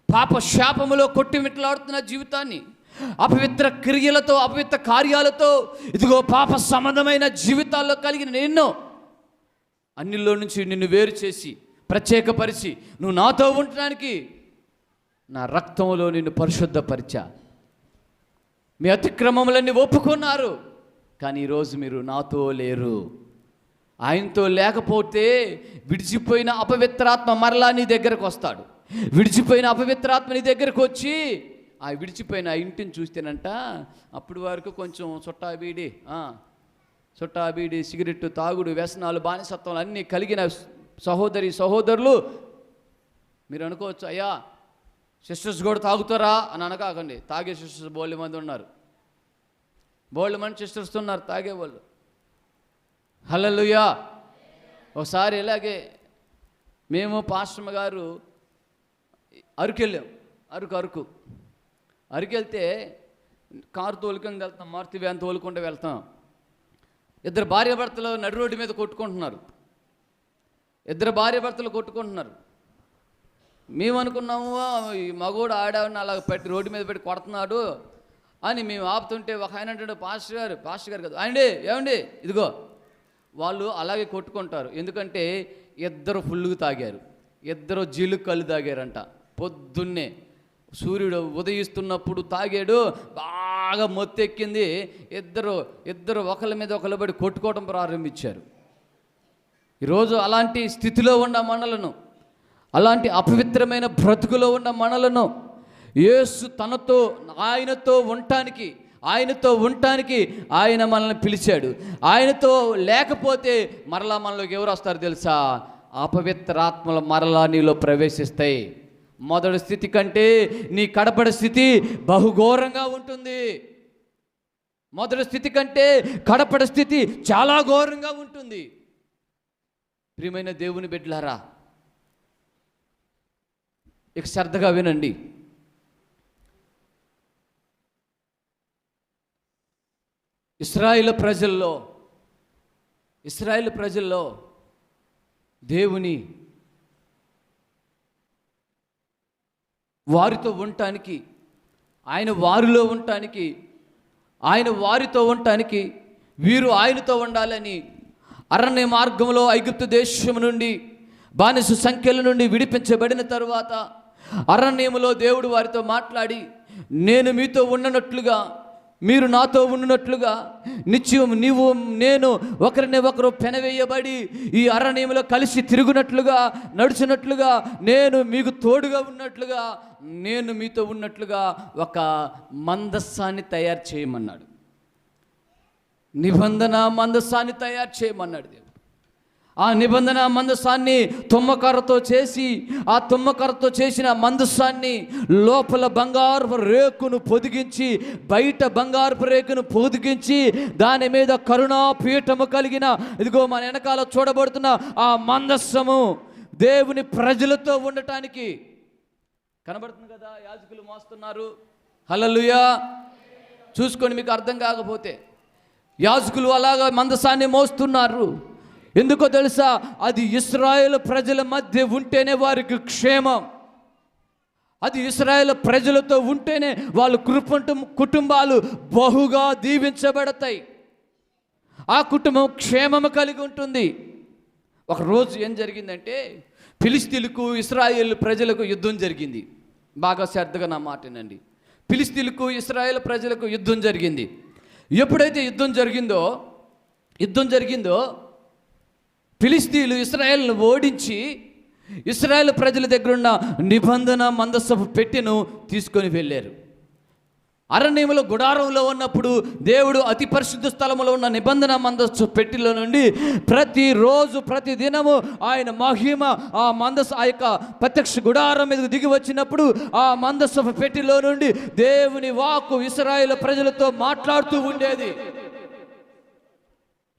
Speaker 2: పాప శాపములో కొట్టిమిట్లాడుతున్న జీవితాన్ని, అపవిత్ర క్రియలతో, అపవిత్ర కార్యాలతో, ఇదిగో పాప సంబంధమైన జీవితాల్లో కలిగిన ఎన్నో అన్నిలో నుంచి నిన్ను వేరు చేసి ప్రత్యేకపరిచి నువ్వు నాతో ఉండటానికి నా రక్తంలో నిన్ను పరిశుద్ధపరిచా. మీ అతిక్రమములన్నీ ఒప్పుకున్నారు, కానీ ఈరోజు మీరు నాతో లేరు. ఆయనతో లేకపోతే విడిచిపోయిన అపవిత్రాత్మ మరలా నీ దగ్గరకు వస్తాడు. విడిచిపోయిన అపవిత్రాత్మ నీ దగ్గరకు వచ్చి ఆ విడిచిపోయిన ఆ ఇంటిని చూస్తేనంట అప్పటి వరకు కొంచెం చుట్టా బీడి సిగరెట్టు తాగుడు వ్యసనాలు బానిసత్వాలు అన్నీ కలిగిన సహోదరులు మీరు అనుకోవచ్చు, అయ్యా సిస్టర్స్ కూడా తాగుతారా అని అనకాకండి. తాగే సిస్టర్స్ బోల్డ్ మంది ఉన్నారు, బోల్డ్ మంది సిస్టర్స్ ఉన్నారు తాగేవాళ్ళు. హల్లెలూయా. ఒకసారి ఇలాగే మేము పాస్టమ్ గారు అరకెళ్ళాం. అరకెళ్తే కారు తోలుకొని వెళ్తాం, మారుతి వ్యాన్ తోలుకుంటూ వెళ్తాం. ఇద్దరు భార్యాభర్తలు నడి రోడ్డు మీద కొట్టుకుంటున్నారు. మేము అనుకున్నాము ఈ మగోడు ఆడావిని అలా రోడ్డు మీద పెట్టి కొడుతున్నాడు అని మేము ఆపుతుంటే ఒక ఆయన అంటాడు, పాస్టర్ గారు కదా అండి, ఏమండి ఇదిగో వాళ్ళు అలాగే కొట్టుకుంటారు. ఎందుకంటే ఇద్దరు ఫుల్గా తాగారు, ఇద్దరు జీలు కళ్ళు తాగారంట. పొద్దున్నే సూర్యుడు ఉదయిస్తున్నప్పుడు తాగాడు, బాగా మొత్తెక్కింది. ఇద్దరు ఒకళ్ళ మీద ఒకళ్ళు పడి కొట్టుకోవడం ప్రారంభించారు. ఈరోజు అలాంటి స్థితిలో ఉన్న మనలను, అలాంటి అపవిత్రమైన బ్రతుకులో ఉన్న మనలను యేసు ఆయనతో ఉండటానికి ఆయన మనల్ని పిలిచాడు. ఆయనతో లేకపోతే మరలా మనలోకి ఎవరు వస్తారు తెలుసా? అపవిత్రాత్మలు మరలా నీలో ప్రవేశిస్తాయి. మొదటి స్థితి కంటే నీ కడపడి స్థితి బహుఘోరంగా ఉంటుంది. మొదటి స్థితి కంటే కడపడి స్థితి చాలా ఘోరంగా ఉంటుంది. ప్రియమైన దేవుని బిడ్డలారా, ఇక శ్రద్ధగా వినండి. ఇశ్రాయేలు ప్రజల్లో దేవుని వారితో ఉండటానికి ఆయన వారిలో ఉండటానికి, ఆయన వారితో ఉండటానికి, వీరు ఆయనతో ఉండాలని అరణ్య మార్గంలో ఐగుప్తు దేశం నుండి బానిస సంఖ్యల నుండి విడిపించబడిన తరువాత అరణ్యములో దేవుడు వారితో మాట్లాడి, నేను మీతో ఉన్నట్లుగా మీరు నాతో ఉన్నట్లుగా నిత్యం నీవు నేను ఒకరిని ఒకరు పెనవేయబడి ఈ అరణ్యంలో కలిసి తిరుగునట్లుగా, నడిచినట్లుగా, నేను మీకు తోడుగా ఉన్నట్లుగా, నేను మీతో ఉన్నట్లుగా ఒక మందస్సాన్ని తయారు చేయమన్నాడు. నిబంధన మందస్సాన్ని తయారు చేయమన్నాడు దేవుడు. ఆ నిబంధన మందస్సాన్ని తుమ్మకర్రతో చేసి, ఆ తుమ్మకర్రతో చేసిన మందస్సాన్ని లోపల బంగారపు రేకును పొదిగించి, బయట బంగారపు రేకును పొదిగించి, దాని మీద కరుణాపీఠము కలిగిన, ఇదిగో మన వెనకాల చూడబడుతున్న ఆ మందస్సము దేవుని ప్రజలతో ఉండటానికి కనబడుతుంది కదా. యాజకులు మోస్తున్నారు. హల్లెలూయా. చూసుకొని మీకు అర్థం కాకపోతే, యాజకులు అలాగా మందసాన్ని మోస్తున్నారు. ఎందుకో తెలుసా? అది ఇశ్రాయేల్ ప్రజల మధ్య ఉంటేనే వారికి క్షేమం. అది ఇశ్రాయేల్ ప్రజలతో ఉంటేనే వాళ్ళ కుటుంబాలు బహుగా దీవించబడతాయి. ఆ కుటుంబం క్షేమము కలిగి ఉంటుంది. ఒకరోజు ఏం జరిగిందంటే, ఫిలిస్తీన్లకు ఇశ్రాయేల్ ప్రజలకు యుద్ధం జరిగింది. బాగా శ్రద్ధగా నా మాట వినండి. ఫిలిస్తీన్లకు ఇశ్రాయేల్ ప్రజలకు యుద్ధం జరిగింది. ఎప్పుడైతే యుద్ధం జరిగిందో ఫిలిస్తీన్లు ఇశ్రాయేల్ను ఓడించి ఇశ్రాయేల్ ప్రజల దగ్గర ఉన్న నిబంధన మందసపు పెట్టెను తీసుకొని వెళ్ళారు. అరణ్యంలో గుడారంలో ఉన్నప్పుడు దేవుడు అతి పరిశుద్ధ స్థలంలో ఉన్న నిబంధన మందస్సు పెట్టెలో నుండి ప్రతిరోజు ప్రతిదినము ఆయన మహిమ ఆ యొక్క ప్రత్యక్ష గుడారం మీద దిగి వచ్చినప్పుడు ఆ మందస్సు పెట్టెలో నుండి దేవుని వాక్కు ఇశ్రాయేల్ ప్రజలతో మాట్లాడుతూ ఉండేది.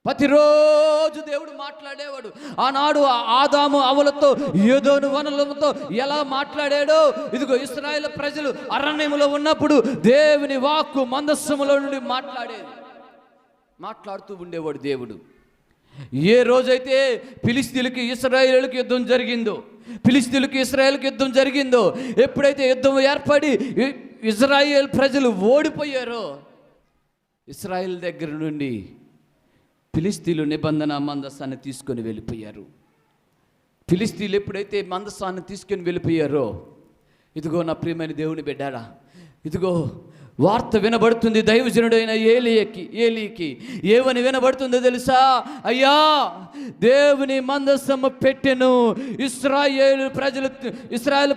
Speaker 2: ప్రతిరోజు దేవుడు మాట్లాడేవాడు. ఆనాడు ఆదాము అవ్వలతో ఏదోను వనలతో ఎలా మాట్లాడాడో, ఇదిగో ఇశ్రాయేల్ ప్రజలు అరణ్యములో ఉన్నప్పుడు దేవుని వాక్కు మందస్సములో నుండి మాట్లాడుతూ ఉండేవాడు దేవుడు. ఏ రోజైతే ఫిలిస్తీన్లకి ఇశ్రాయేలుకి యుద్ధం జరిగిందో, ఎప్పుడైతే యుద్ధం ఏర్పడి ఇశ్రాయేల్ ప్రజలు ఓడిపోయారో, ఇశ్రాయేల్ దగ్గర నుండి ఫిలిస్తీన్లు నిబంధన మందస్సాన్ని తీసుకొని వెళ్ళిపోయారు. ఫిలిస్తీన్లు ఎప్పుడైతే మందస్సాన్ని తీసుకొని వెళ్ళిపోయారో, ఇదిగో నా ప్రియమైన దేవుని బిడ్డారా, ఇదిగో వార్త వినబడుతుంది దైవజనుడైన ఏలీకి. ఏమని వినబడుతుందో తెలుసా? అయ్యా, దేవుని మందస్సము పెట్టెను ఇశ్రాయేల్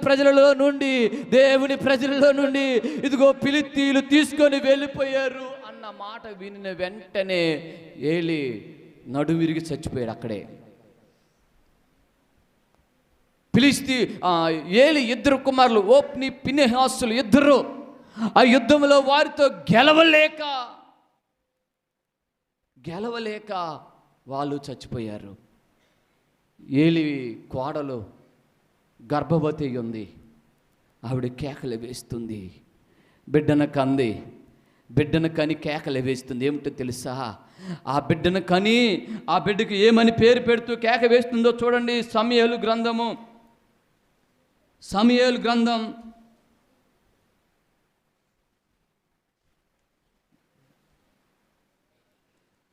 Speaker 2: ప్రజలలో నుండి, దేవుని ప్రజలలో నుండి ఇదిగో ఫిలిస్తీన్లు తీసుకొని వెళ్ళిపోయారు అన్న మాట వినిన వెంటనే ఏలీ నడువిరిగి చచ్చిపోయాడు అక్కడే. ఏలీ ఇద్దరు కుమారులు ఓప్ని ఫినెహాసులు ఇద్దరు ఆ యుద్ధంలో వారితో గెలవలేక వాళ్ళు చచ్చిపోయారు. ఏలీ కోడలు గర్భవతి ఉంది. ఆవిడ కేకలు వేస్తుంది, బిడ్డను కని కేకలు వేస్తుంది. ఏమిటో తెలుసా? ఆ బిడ్డను కని ఆ బిడ్డకు ఏమని పేరు పెడుతూ కేక వేస్తుందో చూడండి. సమూయేలు గ్రంథం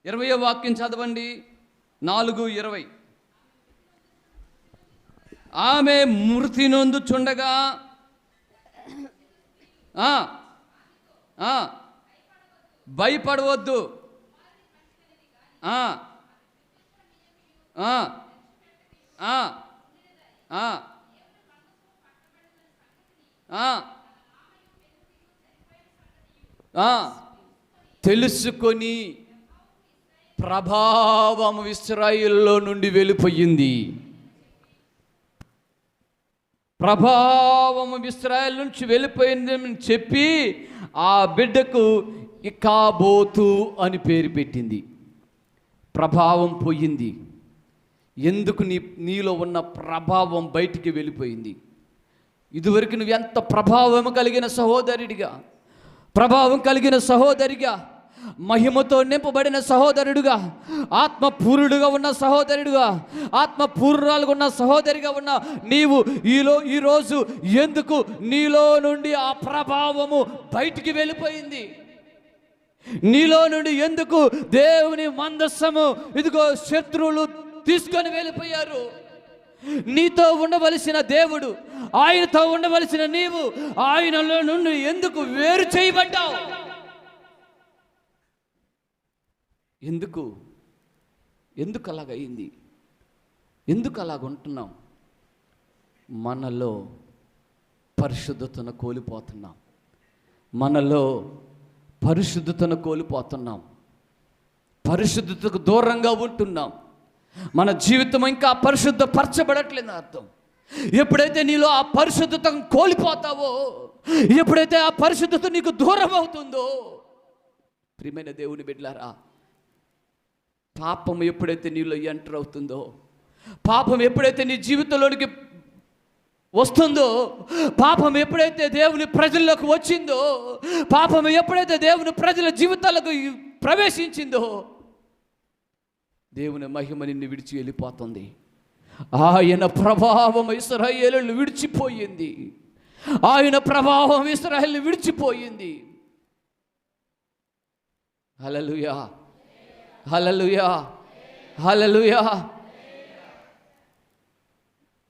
Speaker 2: 20వ వాక్యం చదవండి. 4:20. ఆమె మృతి నొందుచుండగా భయపడవద్దు, తెలుసుకొని ప్రభావము ఇశ్రాయేలులో నుండి వెళ్ళిపోయింది. ప్రభావము ఇశ్రాయేలు నుంచి వెళ్ళిపోయిందని చెప్పి ఆ బిడ్డకు ఇకాబోతు అని పేరు పెట్టింది. ప్రభావం పోయింది. ఎందుకు? నీలో ఉన్న ప్రభావం బయటికి వెళ్ళిపోయింది. ఇదివరకు నువ్వు ఎంత ప్రభావం కలిగిన సహోదరుడిగా, ప్రభావం కలిగిన సహోదరిగా, మహిమతో నింపబడిన సహోదరుడుగా, ఆత్మపూర్ణుడుగా ఉన్న సహోదరుడుగా, ఆత్మపూర్ణాలుగా ఉన్న సహోదరిగా ఉన్న నీవు ఈరోజు ఎందుకు నీలో నుండి ఆ ప్రభావము బయటికి వెళ్ళిపోయింది? నీలో నుండి ఎందుకు దేవుని మందస్సము ఇదిగో శత్రువులు తీసుకొని వెళ్ళిపోయారు? నీతో ఉండవలసిన దేవుడు, ఆయనతో ఉండవలసిన నీవు ఆయనలో నుండి ఎందుకు వేరు చేయబడ్డావు? ఎందుకు అలాగయింది? ఎందుకు అలాగుంటున్నాం? మనలో పరిశుద్ధతను కోల్పోతున్నాం. మనలో పరిశుద్ధతను కోల్పోతున్నాం. పరిశుద్ధతకు దూరంగా ఉంటున్నాం. మన జీవితం ఇంకా పరిశుద్ధపరచబడట్లేదు అర్థం. ఎప్పుడైతే నీలో ఆ పరిశుద్ధతను కోల్పోతావో, ఎప్పుడైతే ఆ పరిశుద్ధత నీకు దూరం అవుతుందో, ప్రియమైన దేవుని బిడ్డలారా, పాపం ఎప్పుడైతే నీలో ఎంటర్ అవుతుందో, పాపం ఎప్పుడైతే నీ జీవితంలోనికి వస్తుందో, పాపం ఎప్పుడైతే దేవుని ప్రజల్లోకి వచ్చిందో, పాపం ఎప్పుడైతే దేవుని ప్రజల జీవితాలకు ప్రవేశించిందో, దేవుని మహిమ నిన్ను విడిచి వెళ్ళిపోతుంది. ఆయన ప్రభావం ఇశ్రాయేలును విడిచిపోయింది. ఆయన ప్రభావం ఇశ్రాయేలును విడిచిపోయింది. హల్లెలూయా, హల్లెలూయా, హల్లెలూయా.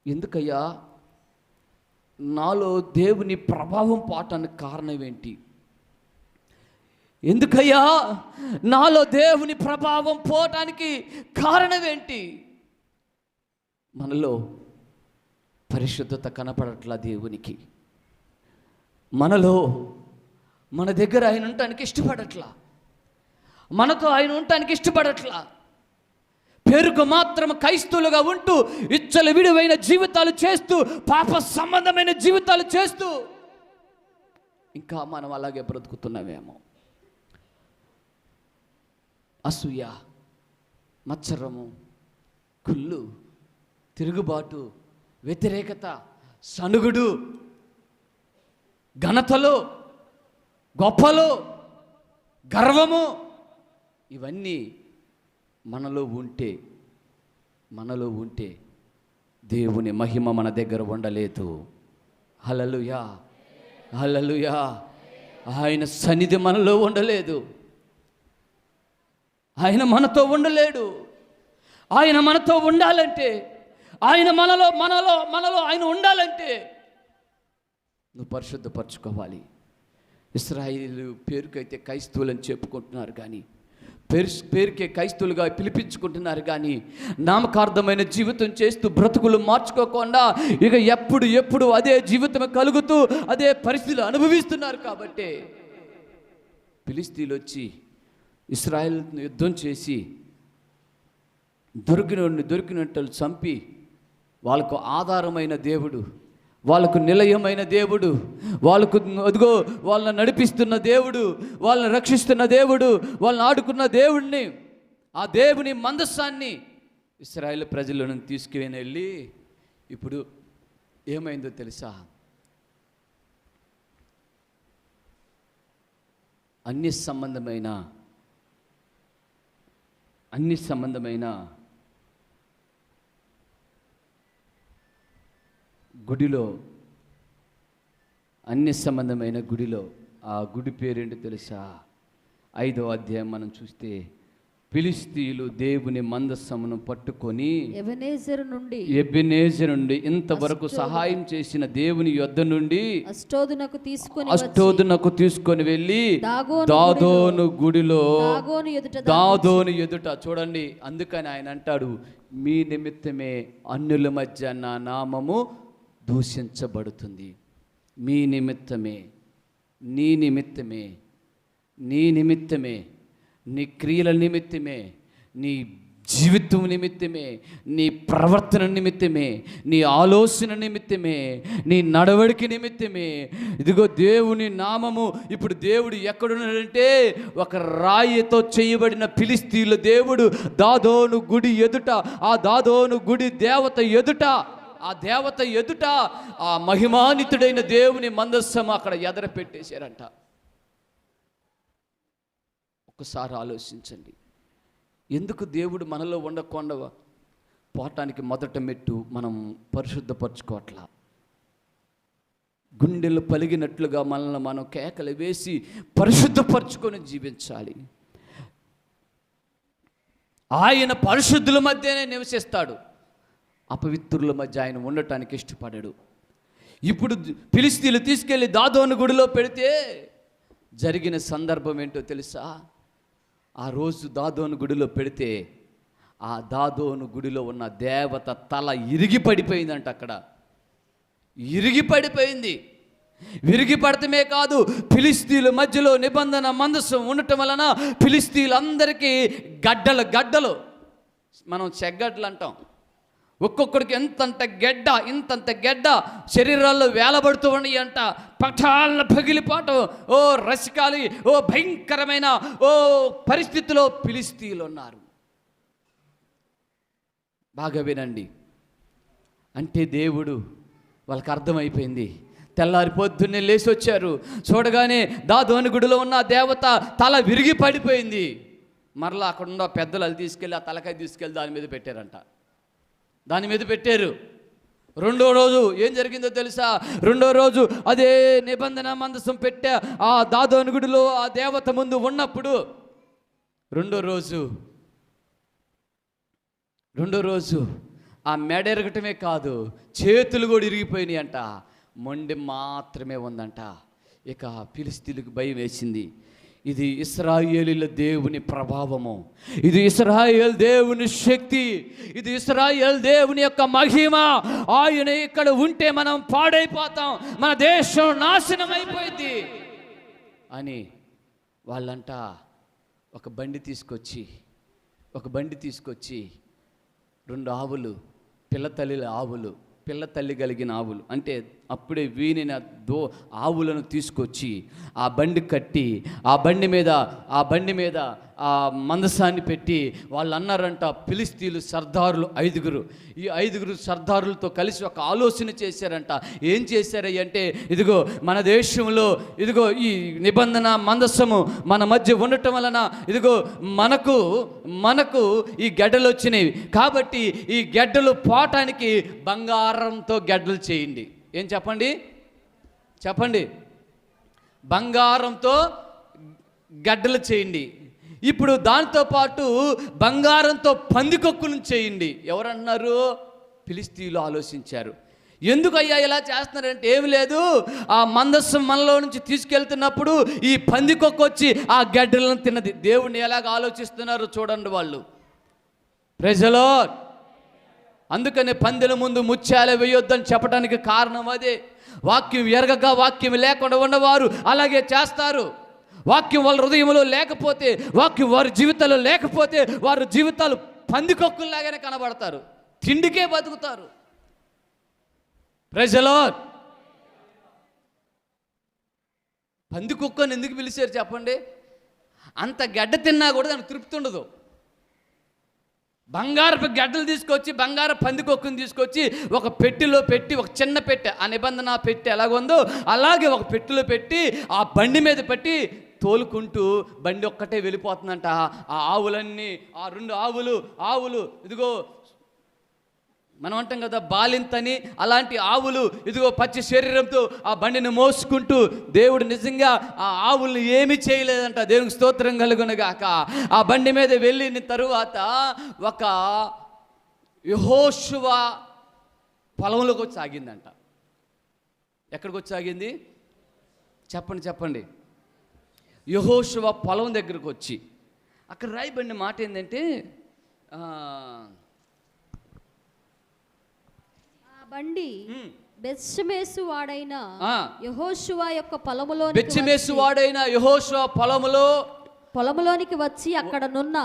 Speaker 2: ఎందుకయ్యా నాలో దేవుని ప్రభావం పోవటానికి కారణం ఏంటి? ఎందుకయ్యా నాలో దేవుని ప్రభావం పోవటానికి కారణం ఏంటి? మనలో పరిశుద్ధత కనపడట్లా దేవునికి. మనలో మన దగ్గర ఆయన ఉండటానికి ఇష్టపడట్లా. మనతో ఆయన ఉండటానికి ఇష్టపడట్లా. పేరుకు మాత్రం క్రైస్తవులుగా ఉంటూ ఇచ్చల విడువైన జీవితాలు చేస్తూ, పాప సంబంధమైన జీవితాలు చేస్తూ ఇంకా మనం అలాగే బ్రతుకుతున్నామేమో. అసూయ, మత్సరము, కుళ్ళు, తిరుగుబాటు, వ్యతిరేకత, సనుగుడు, ఘనతలు, గొప్పలు, గర్వము, ఇవన్నీ మనలో ఉంటే దేవుని మహిమ మన దగ్గర ఉండలేదు. హల్లెలూయా, హల్లెలూయా. ఆయన సన్నిధి మనలో ఉండలేదు. ఆయన మనతో ఉండలేడు. ఆయన మనతో ఉండాలంటే, ఆయన మనలో ఆయన ఉండాలంటే నువ్వు పరిశుద్ధపరచుకోవాలి. ఇశ్రాయేలు పేరుకైతే క్రైస్తవులని చెప్పుకుంటున్నారు కానీ, పేరుకే క్రైస్తవులుగా పిలిపించుకుంటున్నారు కానీ, నామకార్థమైన జీవితం చేస్తూ బ్రతుకులు మార్చుకోకుండా ఇక ఎప్పుడు అదే జీవితం కలుగుతూ అదే పరిస్థితులు అనుభవిస్తున్నారు. కాబట్టి ఫిలిష్తీయులు వచ్చి ఇశ్రాయేలును యుద్ధం చేసి దొరికినట్టు చంపి, వాళ్ళకు ఆధారమైన దేవుడు, వాళ్ళకు నిలయమైన దేవుడు, అదిగో వాళ్ళని నడిపిస్తున్న దేవుడు, వాళ్ళని రక్షిస్తున్న దేవుడు, వాళ్ళని ఆడుకున్న దేవుడిని, ఆ దేవుని మందస్సాన్ని ఇశ్రాయేలు ప్రజలను తీసుకుని వెళ్ళి ఇప్పుడు ఏమైందో తెలుసా? అన్ని సంబంధమైన గుడిలో, ఆ గుడి పేరేంటో తెలుసా? 5వ అధ్యాయం మనం చూస్తే, ఫిలిష్తీయులు దేవుని మందస్సమును పట్టుకొని ఎబెనేజరు నుండి ఇంతవరకు సహాయం చేసిన దేవుని యొద్ద నుండి అష్టోదునకు తీసుకొని వెళ్ళి దాగోను గుడిలో దాగోను ఎదుట. చూడండి, అందుకని ఆయన అంటాడు, మీ నిమిత్తమే అన్యుల మధ్య నా నామము దూషించబడుతుంది. మీ నిమిత్తమే, నీ నిమిత్తమే, నీ క్రియల నిమిత్తమే, నీ జీవితం నిమిత్తమే, నీ ప్రవర్తన నిమిత్తమే, నీ ఆలోచన నిమిత్తమే, నీ నడవడికి నిమిత్తమే. ఇదిగో దేవుని నామము. ఇప్పుడు దేవుడు ఎక్కడున్నాడంటే, ఒక రాయితో చేయబడిన ఫిలిష్తీయుల దేవుడు దాగోను గుడి ఎదుట, ఆ దాగోను గుడి దేవత ఎదుట ఆ మహిమాన్వితుడైన దేవుని మందస్సం అక్కడ ఎదర పెట్టేశారంట.
Speaker 1: ఒకసారి ఆలోచించండి. ఎందుకు దేవుడు మనలో ఉండకుండా పోవటానికి మొదట మెట్టు మనం పరిశుద్ధపరచుకోవట్లా? గుండెలు పలిగినట్లుగా మనల్ని మనం కేకలు వేసి పరిశుద్ధపరచుకొని జీవించాలి. ఆయన పరిశుద్ధుల మధ్యనే నివసిస్తాడు, అపవిత్రుల మధ్య ఆయన ఉండటానికి ఇష్టపడడు. ఇప్పుడు ఫిలిష్తీయులు తీసుకెళ్ళి దాదోను గుడిలో పెడితే జరిగిన సందర్భం ఏంటో తెలుసా? ఆ రోజు దాదోను గుడిలో పెడితే ఆ దాదోను గుడిలో ఉన్న దేవత తల ఇరిగి పడిపోయిందంట. అక్కడ ఇరిగి పడిపోయింది. విరిగి పడటమే కాదు, ఫిలిష్తీయుల మధ్యలో నిబంధన మందసం ఉండటం వలన ఫిలిష్తీయులందరికీ గడ్డలు మనం చెగ్గడ్డలు అంటాం. ఒక్కొక్కడికి ఇంతంత గెడ్డ శరీరాల్లో వేలబడుతూ ఉన్నాయి అంట. పటాలను పగిలిపోవటం, ఓ రసికాలి, ఓ భయంకరమైన ఓ పరిస్థితిలో ఫిలిష్తీయులు ఉన్నారు. బాగా వినండి. అంటే దేవుడు వాళ్ళకి అర్థమైపోయింది. తెల్లారి పొద్దున్నే లేచి వచ్చారు. చూడగానే దాదోను గుడిలో ఉన్న దేవత తల విరిగి పడిపోయింది. మరలా అక్కడ ఉన్న పెద్దలు అది తీసుకెళ్ళి ఆ తలకాయ తీసుకెళ్ళి దాని మీద పెట్టారంట. దాని మీద పెట్టారు. రెండో రోజు ఏం జరిగిందో తెలుసా? రెండో రోజు అదే నిబంధన మందసం పెట్టా ఆ దాదోను గుడిలో ఆ దేవత ముందు ఉన్నప్పుడు రెండో రోజు ఆ మెడ ఎరగటమే కాదు, చేతులు కూడా ఇరిగిపోయినాయి అంట. మొండె మాత్రమే ఉందంట. ఇక ఫిలిష్తీయులకు భయం వేసింది. ఇది ఇశ్రాయేలీయుల దేవుని ప్రభావము, ఇది ఇశ్రాయేల్ దేవుని శక్తి, ఇది ఇశ్రాయేల్ దేవుని యొక్క మహిమ. ఆయన ఇక్కడ ఉంటే మనం పాడైపోతాం, మన దేశం నాశనం అయిపోయింది అని వాళ్ళంట ఒక బండి తీసుకొచ్చి 2 ఆవులు, పిల్ల తల్లి కలిగిన ఆవులు, అంటే అప్పుడే వీనిన ఆవులను తీసుకొచ్చి ఆ బండి కట్టి ఆ బండి మీద ఆ మందసాన్ని పెట్టి వాళ్ళు అన్నారంట, ఫిలిష్తీయులు సర్దారులు 5 ఈ 5 సర్దారులతో కలిసి ఒక ఆలోచన చేశారంట. ఏం చేశారంటే, ఇదిగో మన దేశంలో ఇదిగో ఈ నిబంధన మందసము మన మధ్య ఉండటం వలన ఇదిగో మనకు ఈ గెడ్డలు వచ్చినాయి కాబట్టి ఈ గెడ్డలు పోవటానికి బంగారంతో గెడ్డలు చేయండి. ఏం చెప్పండి బంగారంతో గడ్డలు చేయండి. ఇప్పుడు దాంతోపాటు బంగారంతో పందికొక్కును చేయండి. ఎవరన్నారు? ఫిలిష్తీయులు ఆలోచించారు. ఎందుకయ్యా ఇలా చేస్తున్నారంటే, ఏమి లేదు, ఆ మందస్సం మనలో నుంచి తీసుకెళ్తున్నప్పుడు ఈ పందికొక్కు వచ్చి ఆ గడ్డలను తిన్నది. దేవుణ్ణి ఎలాగ ఆలోచిస్తున్నారు చూడండి వాళ్ళు. Praise the Lord. అందుకని పందెల ముందు ముత్యాలు వేయొద్దని చెప్పడానికి కారణం అదే. వాక్యం ఎరగక వాక్యం లేకుండా ఉన్నవారు అలాగే చేస్తారు. వాక్యం వాళ్ళ హృదయంలో లేకపోతే, వాక్యం వారి జీవితాల్లో లేకపోతే వారి జీవితాలు పందికొక్కుల్లాగానే కనబడతారు, తిండికే బతుకుతారు. Praise the lord. పందికొక్కని ఎందుకు పిలిచారు చెప్పండి? అంత గడ్డ తిన్నా కూడా దానికి తృప్తి ఉండదు. బంగారపు గడ్డలు తీసుకొచ్చి, బంగారు పందికొక్కుని తీసుకొచ్చి ఒక పెట్టెలో పెట్టి, ఒక చిన్న పెట్టె, ఆ నిబంధన పెట్టె ఎలాగుందో అలాగే ఒక పెట్టెలో పెట్టి ఆ బండి మీద పెట్టి తోలుకుంటూ బండి ఒక్కటే వెళ్ళిపోతుందంట. ఆ ఆవులన్నీ, ఆ 2 ఆవులు ఇదిగో మనం అంటాం కదా బాలింతని, అలాంటి ఆవులు ఇదిగో పచ్చి శరీరంతో ఆ బండిని మోసుకుంటూ, దేవుడు నిజంగా ఆ ఆవుల్ని ఏమీ చేయలేదంట. దేవునికి స్తోత్రం కలుగునుగాక. ఆ బండి మీద వెళ్ళిన తరువాత ఒక యెహోషువ పొలంలోకి వచ్చి ఆగిందంట. ఎక్కడికి వచ్చి ఆగింది చెప్పండి. యెహోషువ పొలం దగ్గరకు వచ్చి అక్కడ రాయబడిన మాట ఏంటంటే,
Speaker 3: బండి బెత్షెమెషు వాడైన యెహోషువ యొక్క పొలములోనికి వచ్చి అక్కడున్న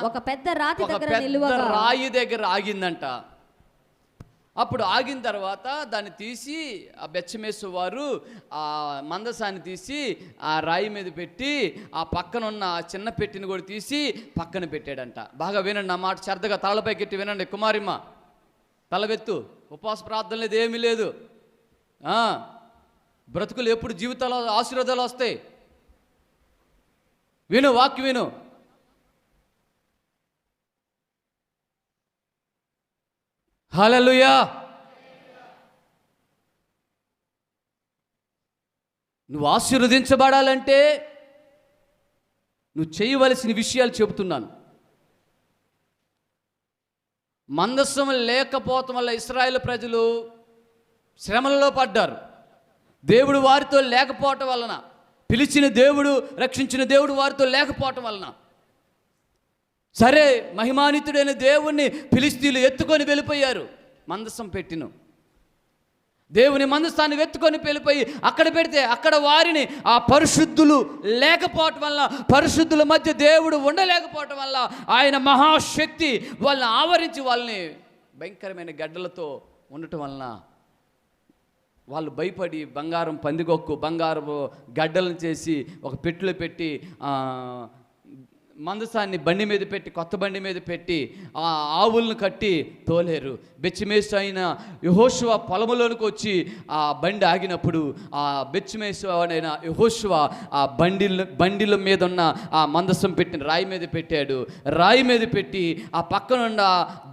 Speaker 3: ఒక పెద్ద రాయి
Speaker 1: దగ్గర ఆగిందంట. అప్పుడు ఆగిన తర్వాత దాన్ని తీసి ఆ బెత్షెమెషు వారు ఆ మందసాన్ని తీసి ఆ రాయి మీద పెట్టి ఆ పక్కన ఉన్న చిన్న పెట్టిని కూడా తీసి పక్కన పెట్టాడంట. బాగా వినండి నా మాట, శ్రద్ధగా తలపైకెట్టి వినండి. కుమారిమ్మ తలవెత్తు. ఉపవాస ప్రార్థన లేదు, ఏమీ లేదు. బ్రతుకులు ఎప్పుడు జీవితాలు ఆశీర్వాదాలు వస్తాయి. విను, వాక్యం విను. హల్లెలూయా. నువ్వు ఆశీర్వదించబడాలంటే నువ్వు చేయవలసిన విషయాలు చెబుతున్నాను. మందసం లేకపోవటం వల్ల ఇశ్రాయేలు ప్రజలు శ్రమలలో పడ్డారు. దేవుడు వారితో లేకపోవటం వలన, పిలిచిన దేవుడు, రక్షించిన దేవుడు వారితో లేకపోవటం వలన, సరే మహిమాన్వితుడైన దేవుణ్ణి ఫిలిష్తీయులు ఎత్తుకొని వెళ్ళిపోయారు. మందసం పెట్టిను దేవుని మందసాన్ని వెతుకొని వెళ్ళిపోయి అక్కడ పెడితే అక్కడ వారిని ఆ పరిశుద్ధులు లేకపోవటం వల్ల, పరిశుద్ధుల మధ్య దేవుడు ఉండలేకపోవటం వల్ల ఆయన మహాశక్తి వాళ్ళని ఆవరించి వాళ్ళని భయంకరమైన గడ్డలతో ఉండటం వలన వాళ్ళు భయపడి బంగారం పందికొక్కు, బంగారపు గడ్డలను చేసి ఒక పెట్టెలో పెట్టి మందసాన్ని బండి మీద పెట్టి, కొత్త బండి మీద పెట్టి ఆ ఆవులను కట్టి తోలేరు. బెచ్చిమేసు అయిన యెహోషువ పొలములోనికి వచ్చి ఆ బండి ఆగినప్పుడు ఆ బెచ్చిమేసు అయిన యెహోషువ ఆ బండిల మీద ఉన్న ఆ మందసం పెట్టిన రాయి మీద పెట్టాడు. రాయి మీద పెట్టి ఆ పక్కనున్న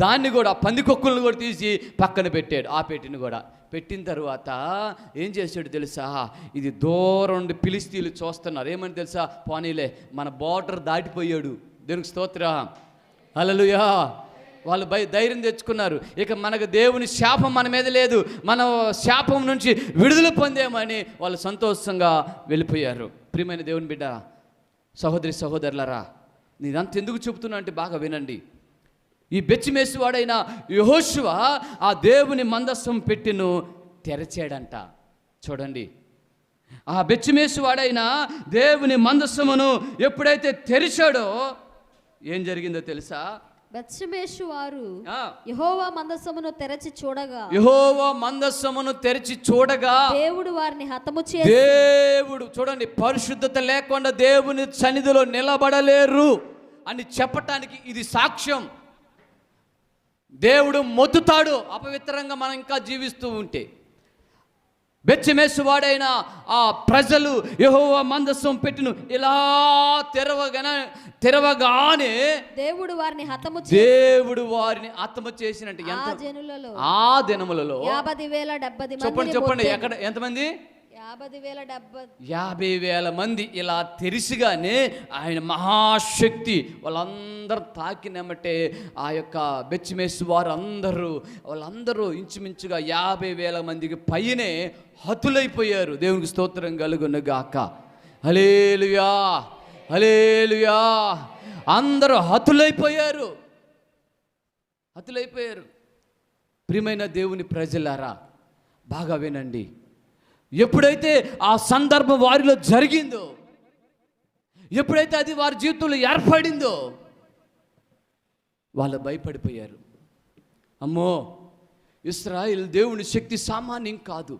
Speaker 1: దాన్ని కూడా, పందికొక్కులను కూడా తీసి పక్కన పెట్టాడు. ఆ పెట్టిని కూడా పెట్టిన తర్వాత ఏం చేశాడు తెలుసా? ఇది దూరం నుండి ఫిలిష్తీయులు చూస్తున్నారు. ఏమని తెలుసా? పోనీలే, మన బోర్డర్ దాటిపోయాడు. దేవునికి స్తోత్రం, హల్లెలూయా. వాళ్ళు ధైర్యం తెచ్చుకున్నారు. ఇక మనకు దేవుని శాపం మన మీద లేదు, మన శాపం నుంచి విడుదల పొందామని వాళ్ళు సంతోషంగా వెళ్ళిపోయారు. ప్రియమైన దేవుని బిడ్డ, సహోదరి సహోదరులారా, నేనంత ఎందుకు చెబుతున్నా అంటే బాగా వినండి. ఈ బెచ్చిమేసు వాడైన యెహోషువ ఆ దేవుని మందసం పెట్టెను తెరచాడంట. చూడండి, ఆ బెచ్చిమేసు వాడైన దేవుని మందసమును ఎప్పుడైతే తెరిచాడో ఏం జరిగిందో తెలుసా?
Speaker 3: బెత్షెమెషు వారు యెహోవా మందసమును తెరచి చూడగా,
Speaker 1: యెహోవా మందసమును తెరిచి చూడగా
Speaker 3: దేవుడు వారిని హతము చేసి,
Speaker 1: దేవుడు చూడండి, పరిశుద్ధత లేకుండా దేవుని సన్నిధిలో నిలబడలేరు అని చెప్పటానికి ఇది సాక్ష్యం. దేవుడు మొత్తుతాడు అపవిత్రంగా మనం ఇంకా జీవిస్తూ ఉంటే. బెత్షెమెషు వాడైన ఆ ప్రజలు యెహోవా మందసం పెట్టెను ఇలా తెరవగానే దేవుడు వారిని హతము చేసినట్టు ఆ దినములలో
Speaker 3: 50,000
Speaker 1: చెప్పండి ఎక్కడ ఎంతమంది? 50,000 మంది ఇలా తెరిసిగానే ఆయన మహాశక్తి వాళ్ళందరూ తాకినమ్మటే ఆ యొక్క బెత్షెమెషు వారు వాళ్ళందరూ ఇంచుమించుగా 50,000 మందికి పైనే హతులైపోయారు. దేవునికి స్తోత్రం కలుగును గాక. హల్లెలూయా, హల్లెలూయా. అందరూ హతులైపోయారు. ప్రియమైన దేవుని ప్రజలారా, బాగా వినండి. ఎప్పుడైతే ఆ సందర్భం వారిలో జరిగిందో, ఎప్పుడైతే అది వారి జీవితంలో ఏర్పడిందో, వాళ్ళు భయపడిపోయారు. అమ్మో, ఇశ్రాయేల్ దేవుని శక్తి సామాన్యం కాదు,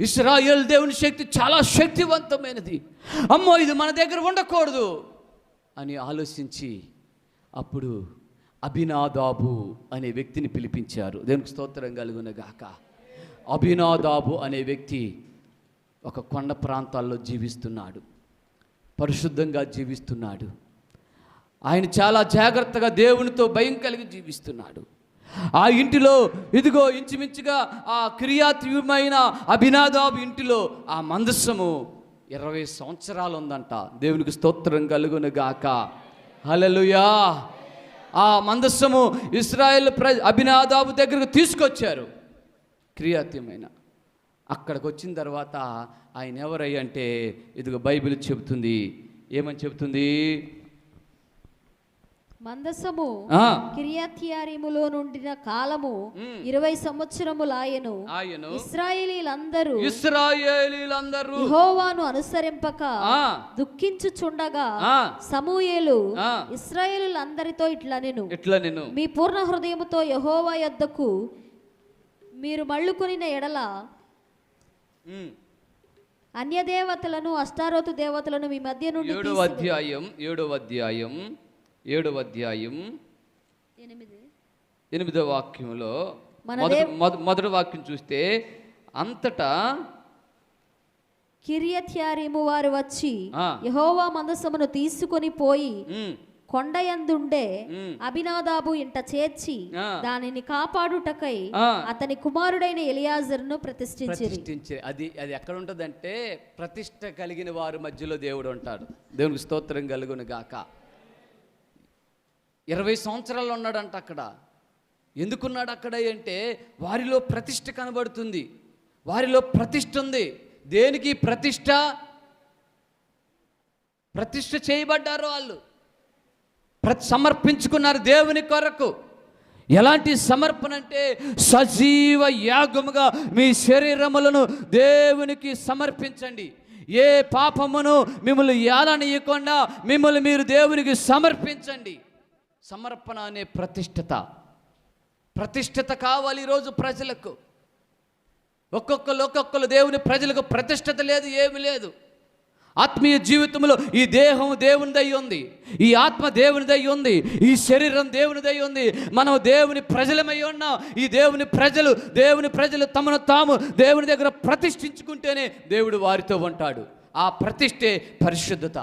Speaker 1: ఇశ్రాయేల్ దేవుని శక్తి చాలా శక్తివంతమైనది, అమ్మో ఇది మన దగ్గర ఉండకూడదు అని ఆలోచించి అప్పుడు అబీనాదాబు అనే వ్యక్తిని పిలిపించారు. దేవునికి స్తోత్రం కలుగును గాక. అబీనాదాబు అనే వ్యక్తి ఒక కొండ ప్రాంతాల్లో జీవిస్తున్నాడు, పరిశుద్ధంగా జీవిస్తున్నాడు. ఆయన చాలా జాగ్రత్తగా దేవునితో భయం కలిగి జీవిస్తున్నాడు. ఆ ఇంటిలో ఇదిగో ఇంచుమించుగా ఆ కిర్యాతీయుమైన అబీనాదాబు ఇంటిలో ఆ మందసము 20 సంవత్సరాలు ఉందంట. దేవునికి స్తోత్రం కలుగును గాక. హల్లెలూయా. ఆ మందసము ఇశ్రాయేల్ అబీనాదాబు దగ్గరకు తీసుకొచ్చారు. క్రియాతీయమైన అక్కడికి వచ్చిన తర్వాత ఆయన ఎవరయ్య అంటే ఇదిగో బైబిల్ చెబుతుంది. ఏమని చెబుతుంది?
Speaker 3: మందసము కిర్యత్యారీములో నుండిన కాలము 20 సంవత్సరములాయెను. ఇశ్రాయేలీలందరూ యెహోవాను అనుసరింపక దుఃఖించుచుండగా సమూయేలు ఇశ్రాయేలీలందరితో ఇట్లనెను, మీ పూర్ణ హృదయముతో యెహోవా యొద్దకు మీరు మళ్ళుకొనిన ఎడల అన్యదేవతలను అష్టారోతు దేవతలను మీ మధ్య నుండి
Speaker 1: 7వ అధ్యాయం 8వ వాక్యంలో మొదటి వాక్యం చూస్తే అంతటా
Speaker 3: కిర్యత్యారీము వారు వచ్చి
Speaker 2: ఆ.
Speaker 3: యెహోవా మందసమును తీసుకొని పోయి
Speaker 2: ఉమ్,
Speaker 3: కొండయందుండే
Speaker 2: ఉమ్.
Speaker 3: అబినాదాబు ఇంట చేర్చి
Speaker 2: ఆ.
Speaker 3: దానిని కాపాడుటకై
Speaker 2: ఆ.
Speaker 3: అతని కుమారుడైన ఎలియాజరును ప్రతిష్ఠించిరి.
Speaker 2: ప్రతిష్ఠించే అది అది ఎక్కడ ఉంటుందంటే ప్రతిష్ట కలిగిన వారి మధ్యలో దేవుడు ఉంటాడు. దేవునికి స్తోత్రం కలుగును గాక. 20 సంవత్సరాలు ఉన్నాడంట అక్కడ. ఎందుకున్నాడు అక్కడ అంటే వారిలో ప్రతిష్ట కనబడుతుంది, వారిలో ప్రతిష్ట ఉంది. దేనికి ప్రతిష్ట? ప్రతిష్ట చేయబడ్డారు వాళ్ళు, సమర్పించుకున్నారు దేవుని కొరకు. ఎలాంటి సమర్పణ అంటే సజీవ యాగముగా మీ శరీరములను దేవునికి సమర్పించండి. ఏ పాపమును మిమ్మల్ని ఏలనీయకుండా మిమ్మల్ని మీరు దేవునికి సమర్పించండి. సమర్పణ అనే ప్రతిష్ఠత కావాలి ఈరోజు ప్రజలకు. ఒక్కొక్కరు దేవుని ప్రజలకు ప్రతిష్ఠత లేదు, ఏమి లేదు. ఆత్మీయ జీవితంలో ఈ దేహం దేవునిదై ఉంది, ఈ ఆత్మ దేవునిదై ఉంది, ఈ శరీరం దేవునిదై ఉంది. మనం దేవుని ప్రజలమై ఉన్నాం. ఈ దేవుని ప్రజలు తమను తాము దేవుని దగ్గర ప్రతిష్ఠించుకుంటేనే దేవుడు వారితో ఉంటాడు. ఆ ప్రతిష్ఠే పరిశుద్ధత.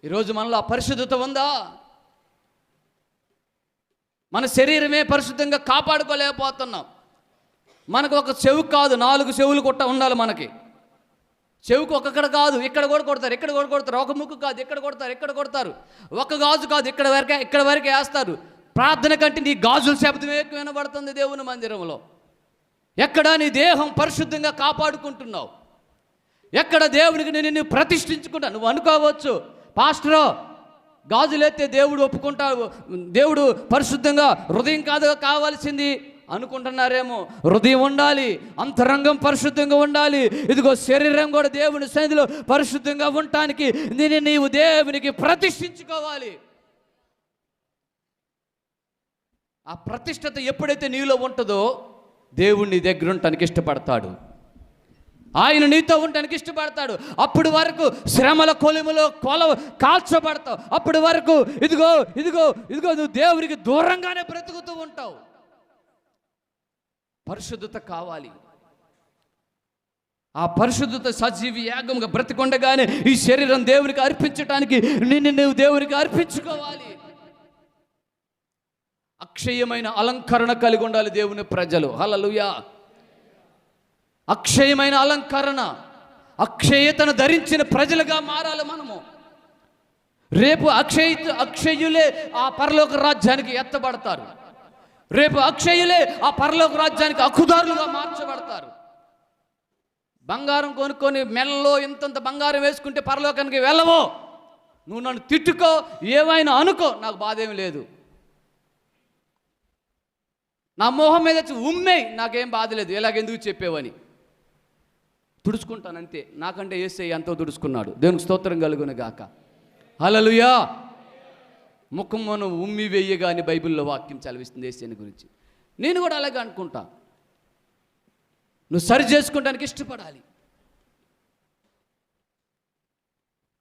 Speaker 2: ఈరోజు మనలో ఆ పరిశుద్ధత ఉందా? మన శరీరమే పరిశుద్ధంగా కాపాడుకోలేకపోతున్నాం. మనకు ఒక చెవు కాదు, 4 చెవులు ఉండాలి మనకి. చెవుకు ఒక్కడ కాదు, ఇక్కడ కూడా కొడతారు, ఇక్కడ కూడా కొడతారు. ఒక ముక్కు కాదు, ఇక్కడ కొడతారు, ఇక్కడ కొడతారు. ఒక గాజు కాదు, ఇక్కడ వరకే వేస్తారు. ప్రార్థన కంటే నీ గాజుల శబ్దమే ఎక్కువ వినబడుతుంది దేవుని మందిరంలో. ఎక్కడ నీ దేహం పరిశుద్ధంగా కాపాడుకుంటున్నావు? ఎక్కడ దేవునికి నిన్ను ప్రతిష్ఠించుకుంటా? నువ్వు అనుకోవచ్చు, పాస్టరో గాజులెత్తే దేవుడు ఒప్పుకుంటాడు, దేవుడు పరిశుద్ధంగా హృదయం కాదుగా కావాల్సింది అనుకుంటున్నారేమో. హృదయం ఉండాలి, అంతరంగం పరిశుద్ధంగా ఉండాలి. ఇదిగో శరీరం కూడా దేవుని సన్నిధిలో పరిశుద్ధంగా ఉండటానికి నీవు దేవునికి ప్రతిష్ఠించుకోవాలి. ఆ ప్రతిష్ఠత ఎప్పుడైతే నీలో ఉంటుందో దేవుడు నీ దగ్గర ఉండటానికి ఇష్టపడతాడు, ఆయన నీతో ఉండటానికి ఇష్టపడతాడు. అప్పటి వరకు శ్రమల కొలిములో కాల్చబడతావు. అప్పటి వరకు ఇదిగో నువ్వు దేవునికి దూరంగానే బ్రతుకుతూ ఉంటావు. పరిశుద్ధత కావాలి. ఆ పరిశుద్ధత సజీవ యాగంగా బ్రతికొండగానే ఈ శరీరం దేవునికి అర్పించడానికి నువ్వు దేవునికి అర్పించుకోవాలి. అక్షయమైన అలంకరణ కలిగి ఉండాలి దేవుని ప్రజలు. హల్లెలూయా. అక్షయమైన అలంకరణ, అక్షయతను ధరించిన ప్రజలుగా మారాలి మనము. రేపు అక్షయులే ఆ పరలోక రాజ్యానికి ఎత్తబడతారు. రేపు అక్షయులే ఆ పరలోక రాజ్యానికి హక్కుదారులుగా మార్చబడతారు. బంగారం కొనుక్కొని మెల్లలో ఇంతంత బంగారం వేసుకుంటే పరలోకానికి వెళ్ళవో. నువ్వు నన్ను తిట్టుకో, ఏమైనా అనుకో, నాకు బాధ ఏమి లేదు. నా మోహం మీద ఉమ్మేయి, నాకేం బాధ లేదు. ఎలాగెందుకు చెప్పేవని తుడుచుకుంటాను అంతే. నాకంటే యేసయ్య ఎంతో తుడుచుకున్నాడు. దేవునికి స్తోత్రం కలుగును గాక. హల్లెలూయా. ముఖమును ఉమ్మి వేయగా అని బైబిల్లో వాక్యం చదివిస్తుంది యేసయ్యని గురించి. నేను కూడా అలాగే అనుకుంటా. నువ్వు సరి చేసుకోవడానికి ఇష్టపడాలి.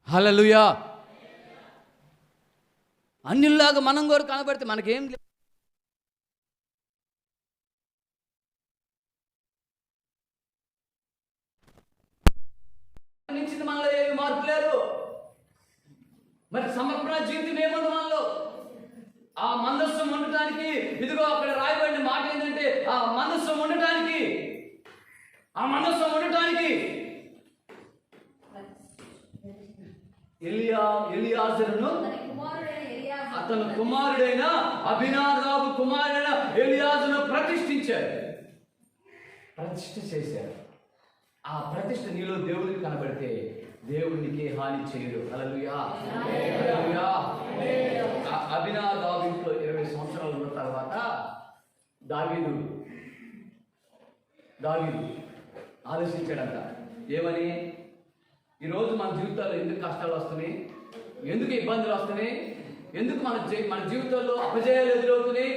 Speaker 2: హల్లెలూయా. అన్నిలాగా మనం కూడా కనబడితే మనకేం లేదు. మనలో ఏమి మార్పు లేదు. మరి సమర్పణ జీవితం ఏముంది మనలో? ఆ మనస్సు ఉండటానికి ఇదిగో అక్కడ రాయబడిన మాట ఏంటంటే ఆ మనస్సు ఉండటానికి ఎలియాజరును అతను కుమారుడైన అబినాదాబు కుమారుడైన ఎలియాజరును ప్రతిష్ఠ చేశారు. ఆ ప్రతిష్ఠ నీలో దేవుడికి కనబడితే దేవునికి హాని చేయడు. హల్లెలూయా. హల్లెలూయా. అబినాదాబు ఇంట్లో 20 సంవత్సరాలు ఉన్న తర్వాత దావీదు ఆలోచించాడంట. ఏమని? ఈరోజు మన జీవితాల్లో ఎందుకు కష్టాలు వస్తున్నాయి, ఎందుకు ఇబ్బందులు వస్తున్నాయి, ఎందుకు మన జీవితంలో అపజయాలు ఎదురవుతున్నాయి,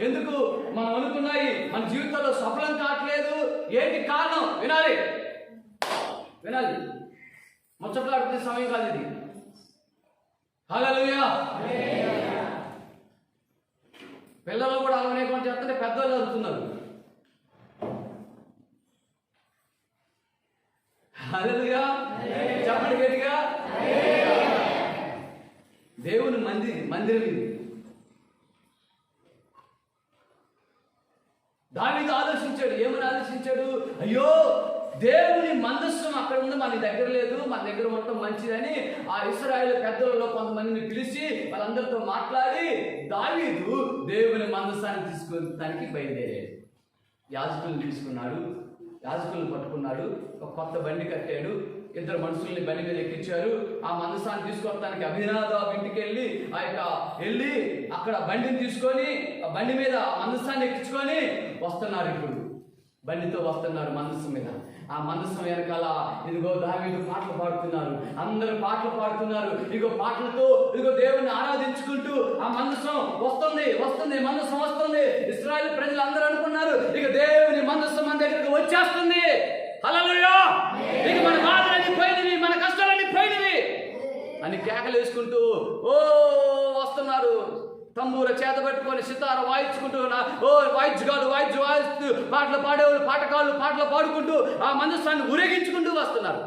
Speaker 2: ఎందుకు మనం అనుకున్నాయి మన జీవితంలో సఫలం కావట్లేదు, ఏంటి కారణం? వినాలి. ముచ్చట్లాడుకునే సమయం కాదు ఇది. హల్లెలూయా. పిల్లలు కూడా అలానే కొంచెం చెప్తుంటే పెద్దవాళ్ళు అవుతున్నారు.
Speaker 1: హల్లెలూయా. చెప్పండి గట్టిగా. దేవుని మందిరం ఇది. దావీదు ఆలోచించాడు. ఏమని ఆలోచించాడు? అయ్యో, దేవుని మందస్సం అక్కడ ఉంది, మన దగ్గర లేదు, మన దగ్గర ఉండటం మంచిదని ఆ ఇశ్రాయేలు పెద్దలలో కొంతమందిని పిలిచి వాళ్ళందరితో మాట్లాడి దావీదు దేవుని మందస్సాన్ని తీసుకుని బయలుదేరాడు. యాజకులను తీసుకున్నాడు, యాజకులను పట్టుకున్నాడు, ఒక కొత్త బండి కట్టాడు, ఇద్దరు మనుషుల్ని బండి మీద ఎక్కించారు. ఆ మందసాన్ని తీసుకొస్తానికి అభినాదాబు ఇంటికి వెళ్ళి అక్కడ బండిని తీసుకొని ఆ బండి మీద మందసాన్ని ఎక్కించుకొని వస్తున్నారు. ఇప్పుడు బండితో వస్తున్నారు మందసం మీద. ఆ మందసం వెనకాల ఇదిగో దావీదు పాటలు పాడుతున్నారు, అందరూ పాటలు పాడుతున్నారు. ఇదిగో పాటలతో ఇదిగో దేవుణ్ణి ఆరాధించుకుంటూ ఆ మందసం వస్తుంది, మందసం వస్తుంది. ఇశ్రాయేలు ప్రజలు అందరూ అనుకున్నారు, ఇక దేవుని మందసం మన దగ్గరికి వచ్చేస్తుంది. హల్లెలూయా. ఇక మన బాధలన్నీ పోయినవి, మన కష్టాలన్నీ పోయినవి అని కేకలు వేసుకుంటూ వస్తున్నారు. తంబూర చేత పెట్టుకొని సితార వాయించుకుంటూ వాయిస్తూ పాటలు పాడేవాళ్ళు పాటలు పాడుకుంటూ ఆ మందసాన్ని ఊరేగించుకుంటూ వస్తున్నారు.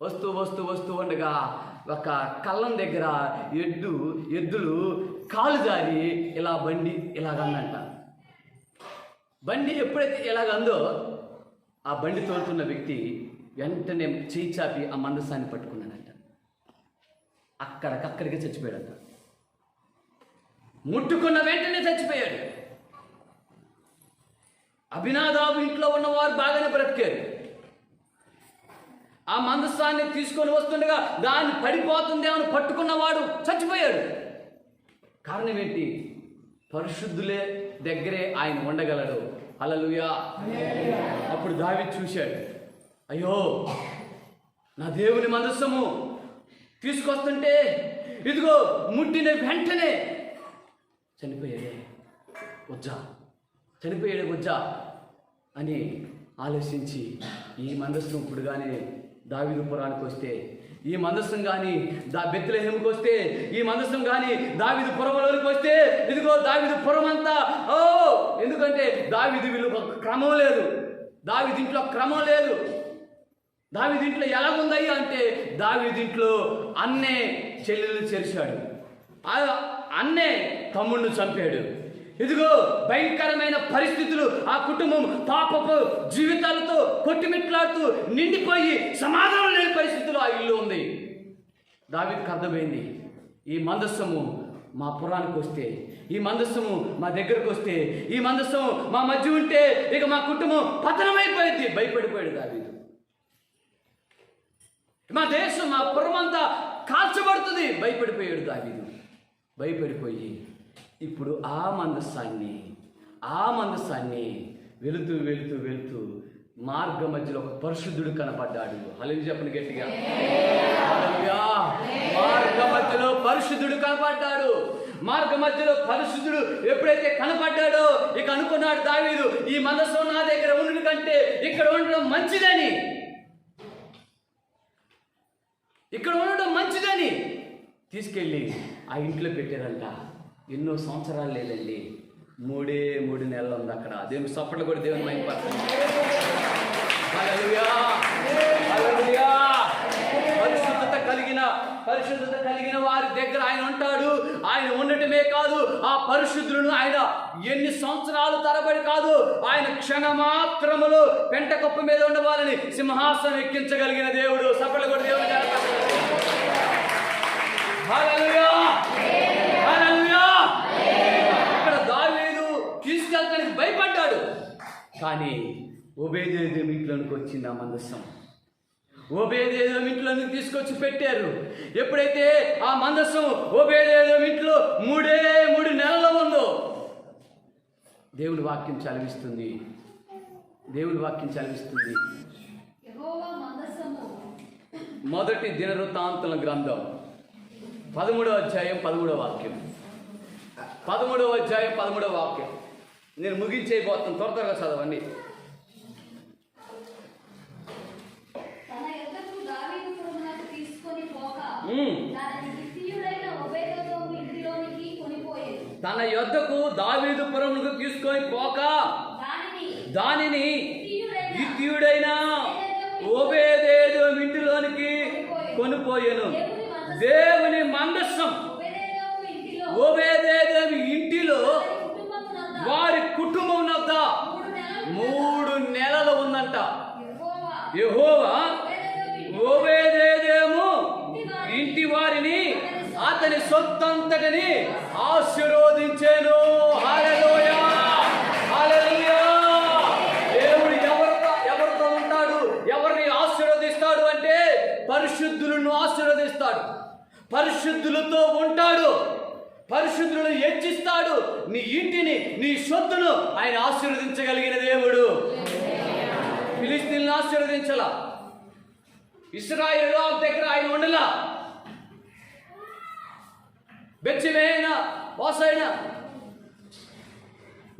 Speaker 1: వస్తూ ఉండగా ఒక కళ్ళం దగ్గర ఎద్దులు కాలు జారి ఇలా బండి ఇలాగందంట. బండి ఎప్పుడైతే ఇలాగందో ఆ బండి తోలుతున్న వ్యక్తి వెంటనే చేయి చాపి ఆ మందసాన్ని పట్టుకున్నాడంట. అక్కడికి చచ్చిపోయాడంట. ముట్టుకున్న వెంటనే చచ్చిపోయాడు. అభినాదాబు ఇంట్లో ఉన్నవారు బాగానే బ్రతికారు. ఆ మందసాన్ని తీసుకొని వస్తుండగా దాన్ని పడిపోతుందేమని పట్టుకున్నవాడు చచ్చిపోయాడు. కారణం ఏంటి? పరిశుద్ధులే దగ్గరే ఆయన ఉండగలడు. హల్లెలూయా. అప్పుడు దావీదు చూశాడు, అయ్యో, నా దేవుని మందసము తీసుకొస్తుంటే ఇదిగో ముట్టిన వెంటనే చనిపోయాడే వజ్జా అని ఆలోచించి ఈ మందస్సం ఇప్పుడు కానీ దావీదు పురానికి వస్తే, ఈ మందస్సం కానీ బెత్లెహేముకి వస్తే, ఈ మందస్సం కానీ దావీదు పురంలోకి వస్తే ఇదిగో దావీదు పురం అంతా ఎందుకంటే దావీదు వీళ్ళు క్రమం లేదు, దావీదింట్లో క్రమం లేదు. దావీదింట్లో ఎలాగుందయ్యా అంటే దావీదింట్లో అన్నే చెల్లెలు చేర్చాడు, అన్నే తమ్ముడిని చంపాడు. ఇదిగో భయంకరమైన పరిస్థితులు, ఆ కుటుంబం పాపపు జీవితాలతో కొట్టిమిట్లాడుతూ నిండిపోయి సమాధానం లేని పరిస్థితులు ఆ ఇల్లు ఉంది. దావీదుకు అర్థమైంది, ఈ మందస్సము మా పురానికి వస్తే, ఈ మందస్సము మా దగ్గరకు వస్తే, ఈ మందస్సము మా మధ్య ఉంటే ఇక మా కుటుంబం పతనమైపోయింది. భయపడిపోయాడు దావీదు. మా దేశం, మా పురం అంతా కాల్చబడుతుంది. భయపడిపోయాడు దావీదు. భయపడిపోయి ఇప్పుడు ఆ మందస్సాన్ని వెళుతూ మార్గ మధ్యలో ఒక పరిశుద్ధుడు కనపడ్డాడు. హల్లెలూయా చెప్పండి గట్టిగా. హల్లెలూయా. మార్గ మధ్యలో పరిశుద్ధుడు కనపడ్డాడు. మార్గ మధ్యలో పరిశుద్ధుడు ఎప్పుడైతే కనపడ్డాడో ఇక అనుకున్నాడు దావీదు, ఈ మందసం నా దగ్గర ఉండడం కంటే ఇక్కడ ఉండడం మంచిదని తీసుకెళ్ళి ఆ ఇంట్లో పెట్టారంట. ఎన్నో సంవత్సరాలు లేదండి, 3 నెలలు ఉంది అక్కడ. దేవుని సప్పట్లు కూడా దేవుని మైపడుతుంది. హల్లెలూయా. హల్లెలూయా. పరిశుద్ధత కలిగిన వారి దగ్గర ఆయన ఉంటాడు. ఆయన ఉండటమే కాదు, ఆ పరిశుద్ధులను ఆయన ఎన్ని సంవత్సరాలు తరబడి కాదు, ఆయన క్షణమాత్రములో పెంట కుప్ప మీద ఉండవాలని సింహాసనం ఎక్కించగలిగిన దేవుడు. సప్పట్లు కూడా దేవుని హల్లెలూయా. హల్లెలూయా. ఇక్కడ దావీదు తీసుకెళ్ళడానికి భయపడ్డాడు, కానీ ఓబేదేదోము ఇంట్లోనికి వచ్చింది ఆ మందస్సం. ఓబేదేదోము ఇంట్లోనికి తీసుకొచ్చి పెట్టారు. ఎప్పుడైతే ఆ మందస్సం ఓబేదేదోము ఇంట్లో 3 నెలలు ఉందో దేవుని వాక్యం చదివిస్తుంది. మొదటి దినవృత్తాంతముల గ్రంథం 13వ అధ్యాయం 13వ వాక్యం. 13వ అధ్యాయం 13వ వాక్యం. నేను ముగించేయబోతాను, త్వరగా చదవండి. తన యొద్దకు దావీదుపురమునకు తీసుకొని పోక దానిని హిత్తీయుడైన ఓబేదేదోము
Speaker 2: ఓబేదేదోము ఇంటిలోనికి కొనిపోయెను. దేవుని మందసం ఓబేదేదోము ఇంటిలో వారి కుటుంబం వద్ద 3 నెలలు ఉందంట. యెహోవా ఓబేదేదోము ఇంటి వారిని అతని సొత్తంతటిని ఆశీర్వదించెను. హల్లెలూయా, హల్లెలూయా. దేవుడు ఎవరితో ఉంటాడు, ఎవరిని ఆశీర్వదిస్తాడు అంటే పరిశుద్ధులను ఆశీర్వదిస్తాడు, పరిశుద్ధులతో ఉంటాడు, పరిశుద్ధులను హెచ్చిస్తాడు. నీ ఇంటిని, నీ సొత్తును ఆయన ఆశీర్వదించగలిగిన దేవుడు. ఫిలిస్తీన్లను ఆశీర్వదించలా, ఇశ్రాయేలు దగ్గర ఆయన ఉండలా, బెత్షెమెషు వాసైన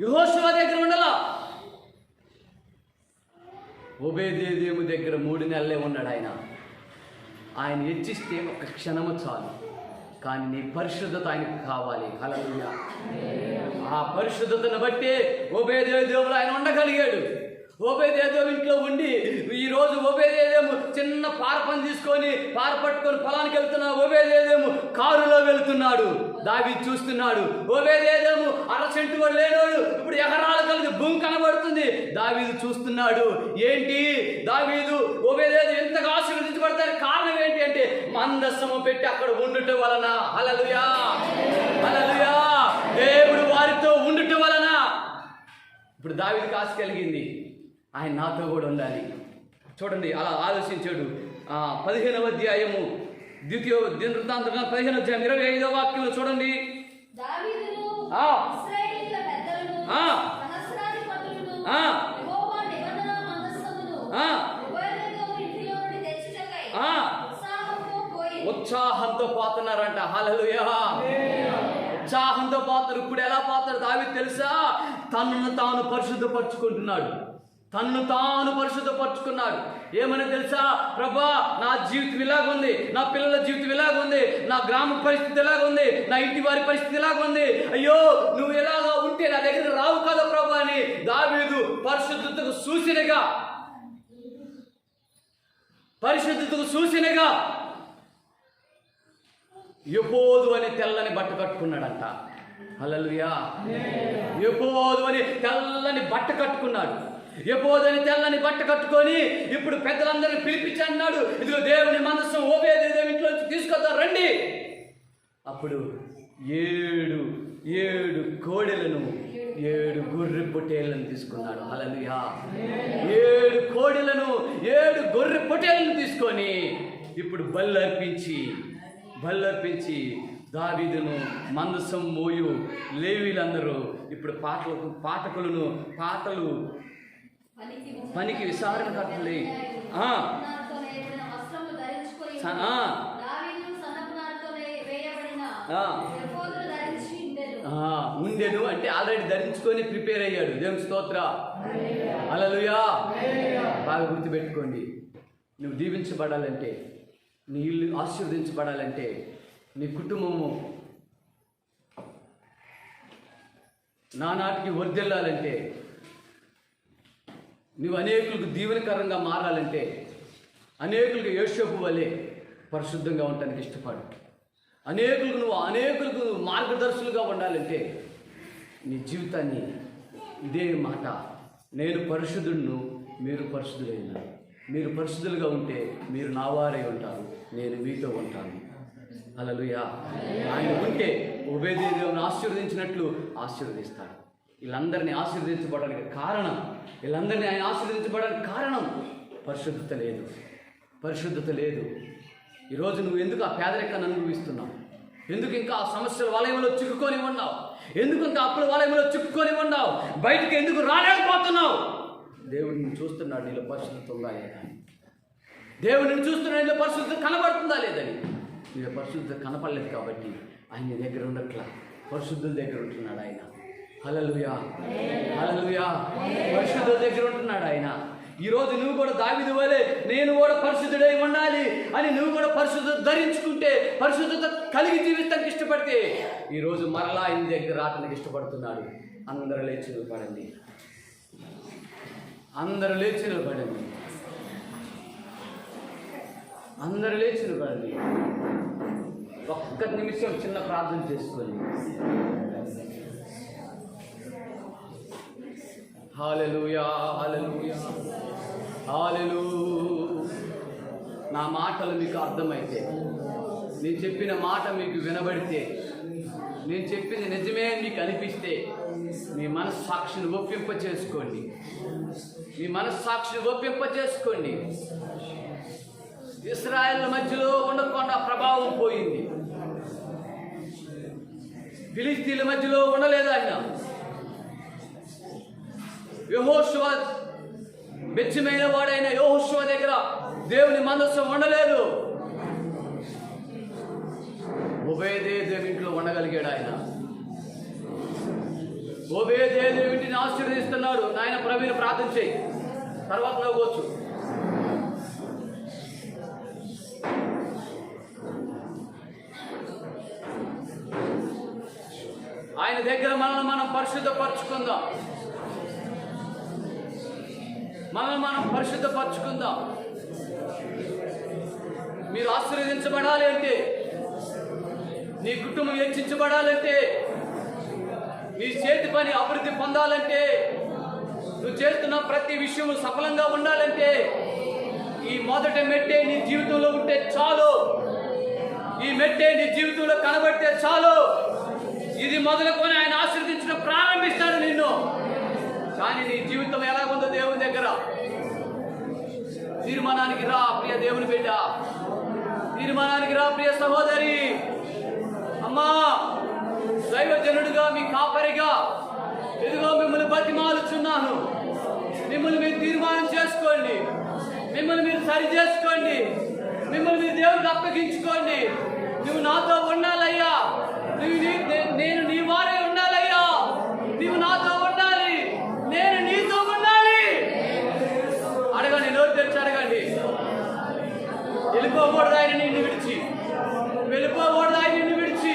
Speaker 2: యెహోషువ దగ్గర ఉండలా, ఓబేదేదోము దగ్గర 3 నెలలే ఉన్నాడు. ఆయన హెచ్చిస్తే ఒక క్షణము చాలు, కానీ నీ పరిశుద్ధత ఆయనకు కావాలి. హల్లెలూయా. ఆ పరిశుద్ధతను బట్టి ఓబేదేదోములో ఆయన ఉండగలిగాడు. ఓబేదేదోము ఇంట్లో ఉండి ఈరోజు ఓబేదేదోము చిన్న పారపని తీసుకొని పట్టుకొని పొలానికి వెళ్తున్నాడు. ఓబేదేదోము కారులో వెళ్తున్నాడు. దావీదు చూస్తున్నాడు. ఓబేదేదోము 1 సెంటు కూడా లేనోడు, ఇప్పుడు ఎకరాలు కలిగి భూమి కనబడుతుంది. దావీదు చూస్తున్నాడు. ఏంటి దావీదు ఓబేదేదోము ఎంతగా ఆశీర్వదించబడతానికి కారణం ఏంటి అంటే మందస్సము పెట్టి అక్కడ ఉండటం వలన. హల్లెలూయా, హల్లెలూయా. దేవుడు వారితో ఉండటం వలన ఇప్పుడు దావీదుకి ఆశ కలిగింది, ఆయన నాతో కూడా ఉండాలి. చూడండి, అలా ఆలోచించాడు. 15వ అధ్యాయము దినవృత్తాంతం 15వ అధ్యాయం 25వ వాక్యంలో చూడండి. ఉత్సాహంతో పోతున్నారంట. హల్లెలూయా, ఉత్సాహంతో పోతారు. ఇప్పుడు ఎలా పోతారు దావీదు తెలుసా? తనను తాను పరిశుద్ధపరచుకుంటున్నాడు, తనను తాను పరిశుద్ధపరచుకున్నాడు. ఏమని తెలుసా? ప్రభా, నా జీవితం ఇలాగుంది, నా పిల్లల జీవితం ఇలాగుంది, నా గ్రామ పరిస్థితి ఎలాగుంది, నా ఇంటి వారి పరిస్థితి ఎలాగుంది. అయ్యో, నువ్వు ఎలాగా ఉంటే నా దగ్గర రావు కదా ప్రభా అని దావీదు పరిశుద్ధతకు సూచనగా ఎపోదు అనే తెల్లని బట్ట కట్టుకున్నాడంట. హల్లెలూయా. ఎపోదు అని తెల్లని బట్ట కట్టుకున్నాడు. ఎపోదని తెల్లని బట్ట కట్టుకొని ఇప్పుడు పెద్దలందరినీ పిలిపించి అన్నాడు, ఇదిగో దేవుని మందసం ఓబేదేదోము ఇంట్లోంచి తీసుకొద్దాం రండి. అప్పుడు 7 కోడెలను 7 గొర్రె పొట్టేళ్లను తీసుకున్నాడు. హల్లెలూయా. 7 కోడెలను 7 గొర్రె పొట్టేళ్లను తీసుకొని ఇప్పుడు బల్లర్పించి దావీదును మందసం మోయు లేవీలందరూ ఇప్పుడు పాటలు పనికి విచారణకర్తలే ఉండేను అంటే ఆల్రెడీ ధరించుకొని ప్రిపేర్ అయ్యాడు. దేవుని స్తోత్రం. హల్లెలూయా. బాగా గుర్తుపెట్టుకోండి, నువ్వు దీవించబడాలంటే, నీ ఇల్లు ఆశీర్వదించబడాలంటే, నీ కుటుంబము నానాటికి వర్ధిల్లాలంటే, నువ్వు అనేకులకు దీవెనకరంగా మారాలంటే, అనేకులకు యోసేపు వలె పరిశుద్ధంగా ఉండటానికి ఇష్టపడు. అనేకులకు నువ్వు మార్గదర్శులుగా ఉండాలంటే నీ జీవితాన్ని ఇదే మాట, నేను పరిశుద్ధుడును, మీరు పరిశుద్ధులైన. మీరు పరిశుద్ధులుగా ఉంటే మీరు నా వారై ఉంటారు, నేను మీతో ఉంటాను. హల్లెలూయా. ఆయన ఉంటే ఓబేదేదోమును ఆశీర్వదించినట్లు ఆశీర్వదిస్తాడు. వీళ్ళందరినీ ఆశీర్వదించబడడానికి కారణం, పరిశుద్ధత లేదు. ఈరోజు నువ్వు ఎందుకు ఆ పేదరికాన్ని అనుభవిస్తున్నావు? ఎందుకు ఇంకా ఆ సమస్యల వలయంలో చిక్కుకొని ఉన్నావు? ఎందుకు ఇంకా అప్పుల వలయంలో చిక్కుకొని ఉన్నావు? బయటికి ఎందుకు రాలేకపోతున్నావు? దేవుడు నిన్ను చూస్తున్నాడు, నీలో పరిశుద్ధత ఉందా లేదా? దేవుడు నిన్ను చూస్తున్నాడు, నీలో పరిశుద్ధత కనబడుతుందా లేదని. నీలో పరిశుద్ధత కనపడలేదు కాబట్టి ఆయన నీ దగ్గర ఉండట్లా, పరిశుద్ధుల దగ్గర ఉంటున్నాడు ఆయన. హల్లెలూయా, హల్లెలూయా. పరిశుద్ధుల దగ్గర ఉంటున్నాడు ఆయన. ఈరోజు నువ్వు కూడా దావీదు వలె నేను కూడా పరిశుద్ధుడై ఉండాలి అని నువ్వు కూడా పరిశుద్ధత ధరించుకుంటే, పరిశుద్ధత కలిగి జీవితానికి ఇష్టపడితే, ఈరోజు మరలా ఆయన దగ్గర రావడానికి ఇష్టపడుతున్నాడు. అందరూ లేచి నిలబడండి, అందరూ లేచి నిలబడండి.
Speaker 1: అందరు లేచిన కానీ ఒక్క నిమిషం చిన్న ప్రార్థన చేసుకోండి. హల్లెలూయా, హల్లెలూయా, హల్లెలూయా. నా మాటలు మీకు అర్థమైతే, నేను చెప్పిన మాట మీకు వినబడితే, నేను చెప్పింది నిజమే మీకు అనిపిస్తే మీ మనస్సాక్షిని ఒప్పింప చేసుకోండి. మీ మనస్సాక్షిని ఒప్పింప చేసుకోండి. ఇశ్రాయేలు మధ్యలో ఉండకుండా ప్రభావం పోయింది. ఫిలిస్తీన్ల మధ్యలో ఉండలేదు ఆయన. యెహోషువ బెచ్చమైన వాడైన యెహోషువ దగ్గర దేవుని మందసం ఉండలేదు. ఓబేదేదోము ఇంట్లో ఉండగలిగాడు ఆయన. ఓబేదేదోము ఇంటిని ఆశీర్వదిస్తున్నాడు. నాయన ప్రవీణ ప్రార్థన చేయి, తర్వాత నవ్వచ్చు. ఆయన దగ్గర మనల్ని మనం పరిశుద్ధపరచుకుందాం. మనల్ని మనం పరిశుద్ధపరచుకుందాం. మీరు ఆశీర్వదించబడాలి అంటే, నీ కుటుంబం హెచ్చించబడాలంటే, నీ చేతి పని అభివృద్ధి పొందాలంటే, నువ్వు చేస్తున్న ప్రతి విషయం సఫలంగా ఉండాలంటే, ఈ మొదటి మెట్టే నీ జీవితంలో ఉంటే చాలు. ఈ మెట్టే నీ జీవితంలో కనబడితే చాలు. ఇది మొదలుకొని ఆయన ఆశీర్వదించడం ప్రారంభిస్తాడు నిన్ను. కానీ నీ జీవితం ఎలా ఉందో దేవుని దగ్గర తీర్మానానికి రా ప్రియ దేవుని బిడ్డ. తీర్మానానికి రా ప్రియ సహోదరి. అమ్మా, దైవజనుడిగా మీ కాపరిగా ఇదిగో మిమ్మల్ని బతిమాలుచున్నాను. మిమ్మల్ని మీరు తీర్మానం చేసుకోండి. మిమ్మల్ని మీరు సరి చేసుకోండి. మిమ్మల్ని మీరు దేవుడికి అప్పగించుకోండి. నువ్వు నాతో ఉండాలయ్యా. నేను నీ వారే ఉండాలయ్యా. నువ్వు నాతో ఉండాలి, నేను నీతో ఉండాలి. అడగండి, నోరు తెరిచి అడగండి. వెళ్ళిపోకూడదు ఆయన నిన్ను విడిచి, వెళ్ళిపోకూడదు ఆయన నిన్ను విడిచి,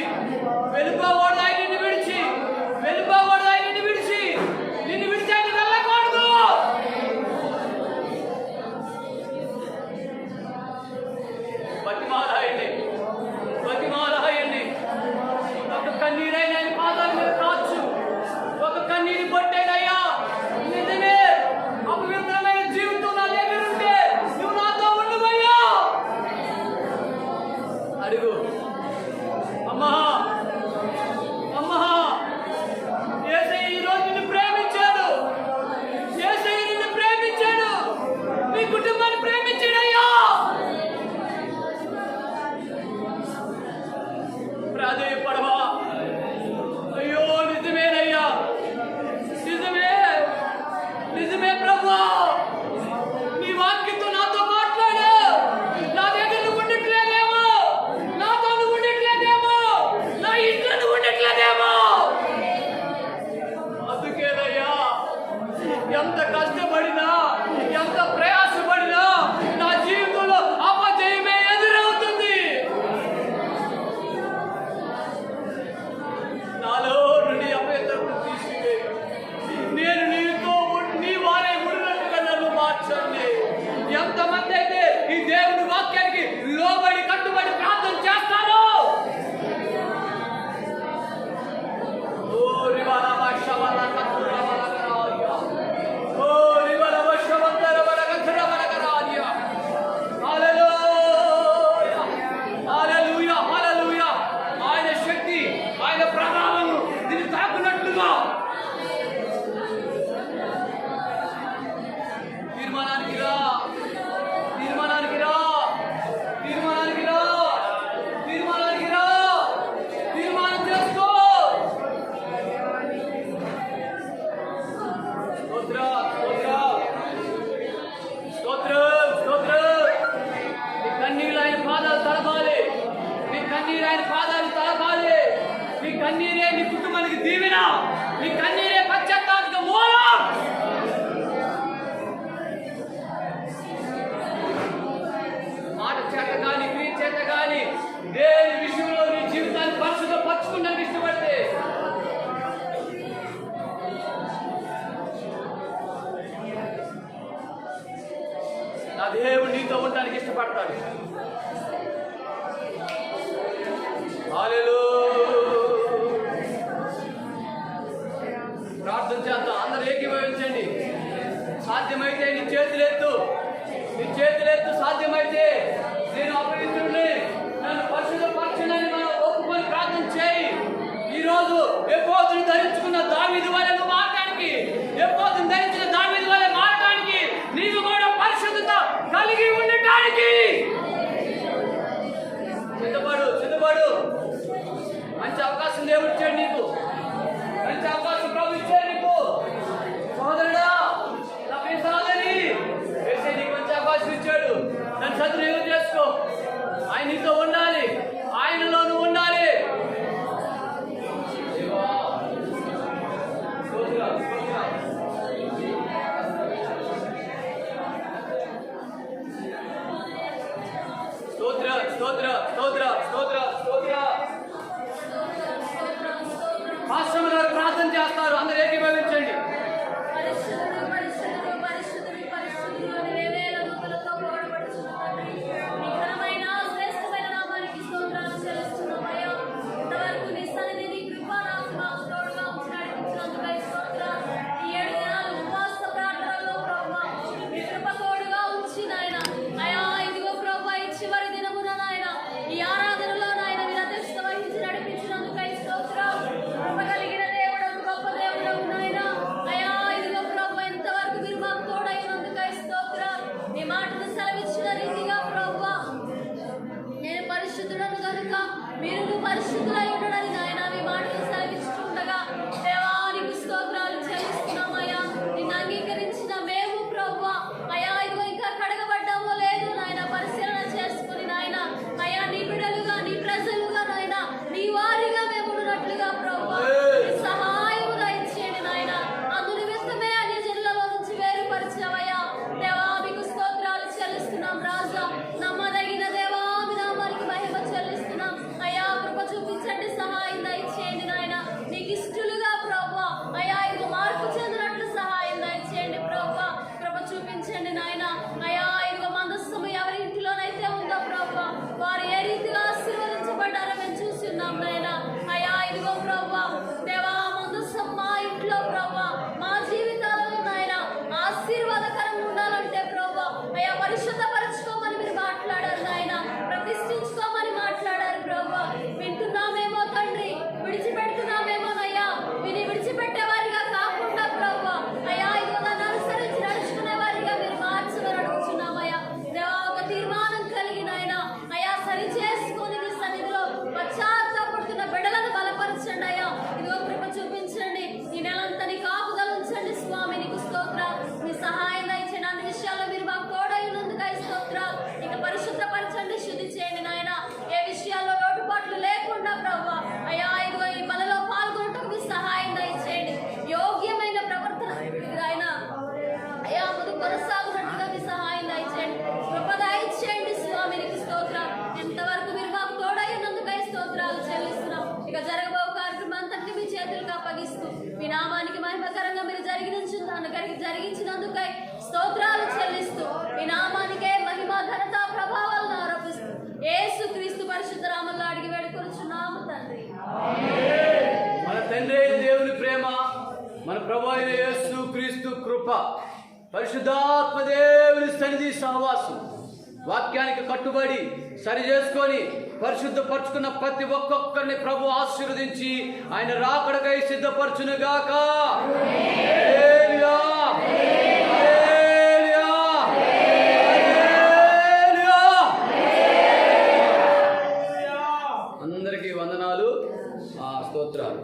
Speaker 1: వెళ్ళిపోకూడదు ఆయన నిన్ను విడిచి, వెళ్ళిపోకూడదు ఆయన నిన్ను విడిచి. నిన్ను విడిచి ఆయన వెళ్ళకూడదు. బతిమాలాయండి, బతిమాలాయండి. ఒక కన్నీరైన ఆయన పాదాల మీద కాచు. ఒక కన్నీరు పొట్టేనయ్యా. నిజమే, అపవిత్రమైన జీవితం నా దగ్గర ఉంటే నువ్వు నాతో ఉండవయ్యా. అడుగు. అమ్మా, అమ్మా, యేసయ్య ఈ రోజు నిన్ను ప్రేమించాడు. యేసయ్య నిన్ను ప్రేమించాడు. నీ కుటుంబాన్ని ప్రేమించాడయ్యా. ప్రాధేయపడవా? అయ్యో, నిజమేనయ్యా, నిజమే, నిజమే ప్రభువా. నీ వాక్యంతో నాతో మాట్లాడు. నా దగ్గర నువ్వు ఉండట్లేదేమో, నాతో నువ్వు ఉండట్లేదేమో, నా ఇంట్లో నువ్వు ఉండట్లేదేమో. అందుకేనయ్యా, ఎంత కష్టపడినా, ఎంత ప్రయాసపడినా నా జీవితంలో అపజయమే ఎదురవుతుంది. నాలో నుండి అపవిత్రతను తీసివేయి. నేను నీతో నీ వారే ఉన్నట్టుగా నన్ను మార్చండి. ఎంతమంది అయితే ఈ దేవుని వాక్యానికి లోబడి కట్టుబడి ప్రార్థన చేస్తారో, ఓ రివాలా భాషవల కత్తురా వలగరాయ, ఓ రివాలా భాషవంతర వలగత్ర వలగరాయ. హల్లెలూయా, హల్లెలూయా, హల్లెలూయా. ఆయన శక్తి, ఆయన ప్రభావం దీన్ని తాకున్నట్లుగా తీర్మానానికి రా, తీర్మానానికి రా, తీర్మానానికి రా, తీర్మానానికి రా. తీర్మానం చేసుకో. స్తోత్రం, స్తోత్రం, స్తోత్రం, స్తోత్రం. నీ కన్నీరు ఆయన పాదాలు తడపాలి. నీ కన్నీరు ఆయన పాదాలు తడపాలి. నీ కన్నీరే నీ కుటుంబానికి దీవెన. నీ కన్నీరే పశ్చాత్తాప మూలం. మాట చేత కానీ, క్రియ చేత కానీ, దేని విషయంలో నీ జీవితాన్ని పరిశుద్ధపరచుకున్నట్టు ఇష్టపడితే, నా దేవుడు నీతో ఉండడానికి ఇష్టపడతాడు. యుద్ధానికి సిద్ధపడు. మంచి అవకాశం దేవుడు ఇచ్చాడు నీకు. మంచి అవకాశం ప్రభు ఇచ్చాడు నీకు. సోదరుడా, నా ప్రియ సహోదరి, యేసయ్య నీకు మంచి అవకాశం ఇచ్చాడు. దాన్ని సద్వినియోగం చేసుకో. ఆయన నీతో ఉండాలి, ఆయనలో నువ్వు ఉండాలి. పాస్టర్ గారు ప్రార్థన చేస్తారు, అందరూ ఏకీభవించండి.
Speaker 3: మీరు పరిశుద్ధులై ఉండడానికి నాయన మీ మాటలు సెలవిస్తుండగా దేవానికి స్తోత్రాలు చెల్లిస్తున్నామయ్యా. నిన్ను అంగీకరించిన మేము ప్రభువా అయ్యా ఇదిగో ఇంకా కడగబడ్డామో లేదు నాయన పరిశీలన చేసుకుని నాయన అయ్యా నీ బిడ్డలుగా నీ ప్రజలుగా నాయన నీ వారిగా మేము ఉన్నట్లుగా ప్రభువా సహాయం దయచేయండి నాయన. అందు నిమిత్తమే అన్ని జిల్లాలో నుంచి వేరుపరిచావయ్యా. దేవా మీకు స్తోత్రాలు చెల్లిస్తున్నాం రాజా. నమ్మదగిన దేవా మీ నామానికి మహిమ చెల్లిస్తున్నాం అయ్యా. కృప చూపించండి, సహాయం దయచేయండి నాయన. నీకు ఇష్టలుగా ప్రభువా అయ్యా ఇదిగో మార్పు చెందినట్లు సహాయం దయచేయండి ప్రభువా. కృప చూపించండి నాయన. అయ్యా ఇదిగో మందస్సము ఎవరి ఇంటిలోనైతే ఉందో ప్రభువా వారు ఏ రీతిగా ఆశీర్వదించబడ్డారో మేము చూసి ఉన్నాం నాయన. అయ్యా ఇదిగో ప్రభువా దేవా మందస్సం మా ఇంట్లో ప్రభువా మా జీవితాలలో నాయన ఆశీర్వాదకరంగా ఉండాలంటే ప్రభువా అయ్యా పరిశుద్ధపరచుకోమని మీరు మాట్లాడారు నాయన. ప్రతిష్ఠించుకోమని మాట్లాడారు ప్రభువా. వింటున్నామేమో తండ్రి, విడిచిపెడుతున్నామేమోనయ్యా. విని విడిచిపెట్టే వారిగా కాకుండా ప్రభువా అయ్యా ఇదిగో దాన్ని అనుసరించి నడుచుకునే వారిగా మీరు మార్చమని అడుగుతున్నామయ్యా. దేవా ఒక తీర్మానం కలిగి నాయన అయ్యా సరి చేసుకొని నీ సన్నిధిలో పశ్చాత్తాపడుతున్న బిడ్డలను బలపరచండి అయ్యా. ఇదిగో కృప చూపించండి. ఈ నెలంతా నీ కాపుదల ఉంచండి స్వామి. నీకు స్తోత్రాలు. మీ సహాయం దయచేయండి. అన్ని విషయాల్లో మీరు మాకు తోడై ఉన్నందుకై స్తోత్రాలు. ఇక పరిశుద్ధపరచండి, శుద్ధి చేయండి నాయన. ఏ విషయాల్లో లోటుపాట్లు లేకుండా ప్రభువా అయ్యా ఇదిగో ఈ బలలో పాల్గొనటకు మీ సహాయం దయచేయండి. యోగ్యమైన ప్రవర్తన ఆయన అయ్యా ముందు కొనసాగునట్టుగా మీ సహాయం దయచేయండి. కృప దయచేయండి స్వామి. నీకు స్తోత్రాలు. ఎంతవరకు మీరు మాకు తోడై ఉన్నందుకై స్తోత్రాలు చెల్లిస్తున్నాం. ఇక జరగబో కార్యక్రమం అంతటిని మీ చేతులకు అప్పగిస్తూ మీ నామానికి మహిమకరంగా మీరు జరిగించినందుకై స్తోత్రాలు చెల్లిస్తూ మీ నామానికే మహిమ ఘనత ప్రభావాలను ఆరోపిస్తూ యేసు క్రీస్తు పరిశుద్ధ నామములో అడిగి వేడుకొనుచున్నాము తండ్రి.
Speaker 1: మన తండ్రి అయిన దేవుని ప్రేమ, మన ప్రభు అయిన యేసు క్రీస్తు కృప, పరిశుద్ధాత్మ దేవుని సన్నిధి సహవాసం, వాక్యానికి కట్టుబడి సరి చేసుకొని పరిశుద్ధపరచుకున్న ప్రతి ఒక్కొక్కరిని ప్రభు ఆశీర్వదించి ఆయన రాకడకై సిద్ధపరచునుగాక. అందరికీ వందనాలు, స్తోత్రాలు.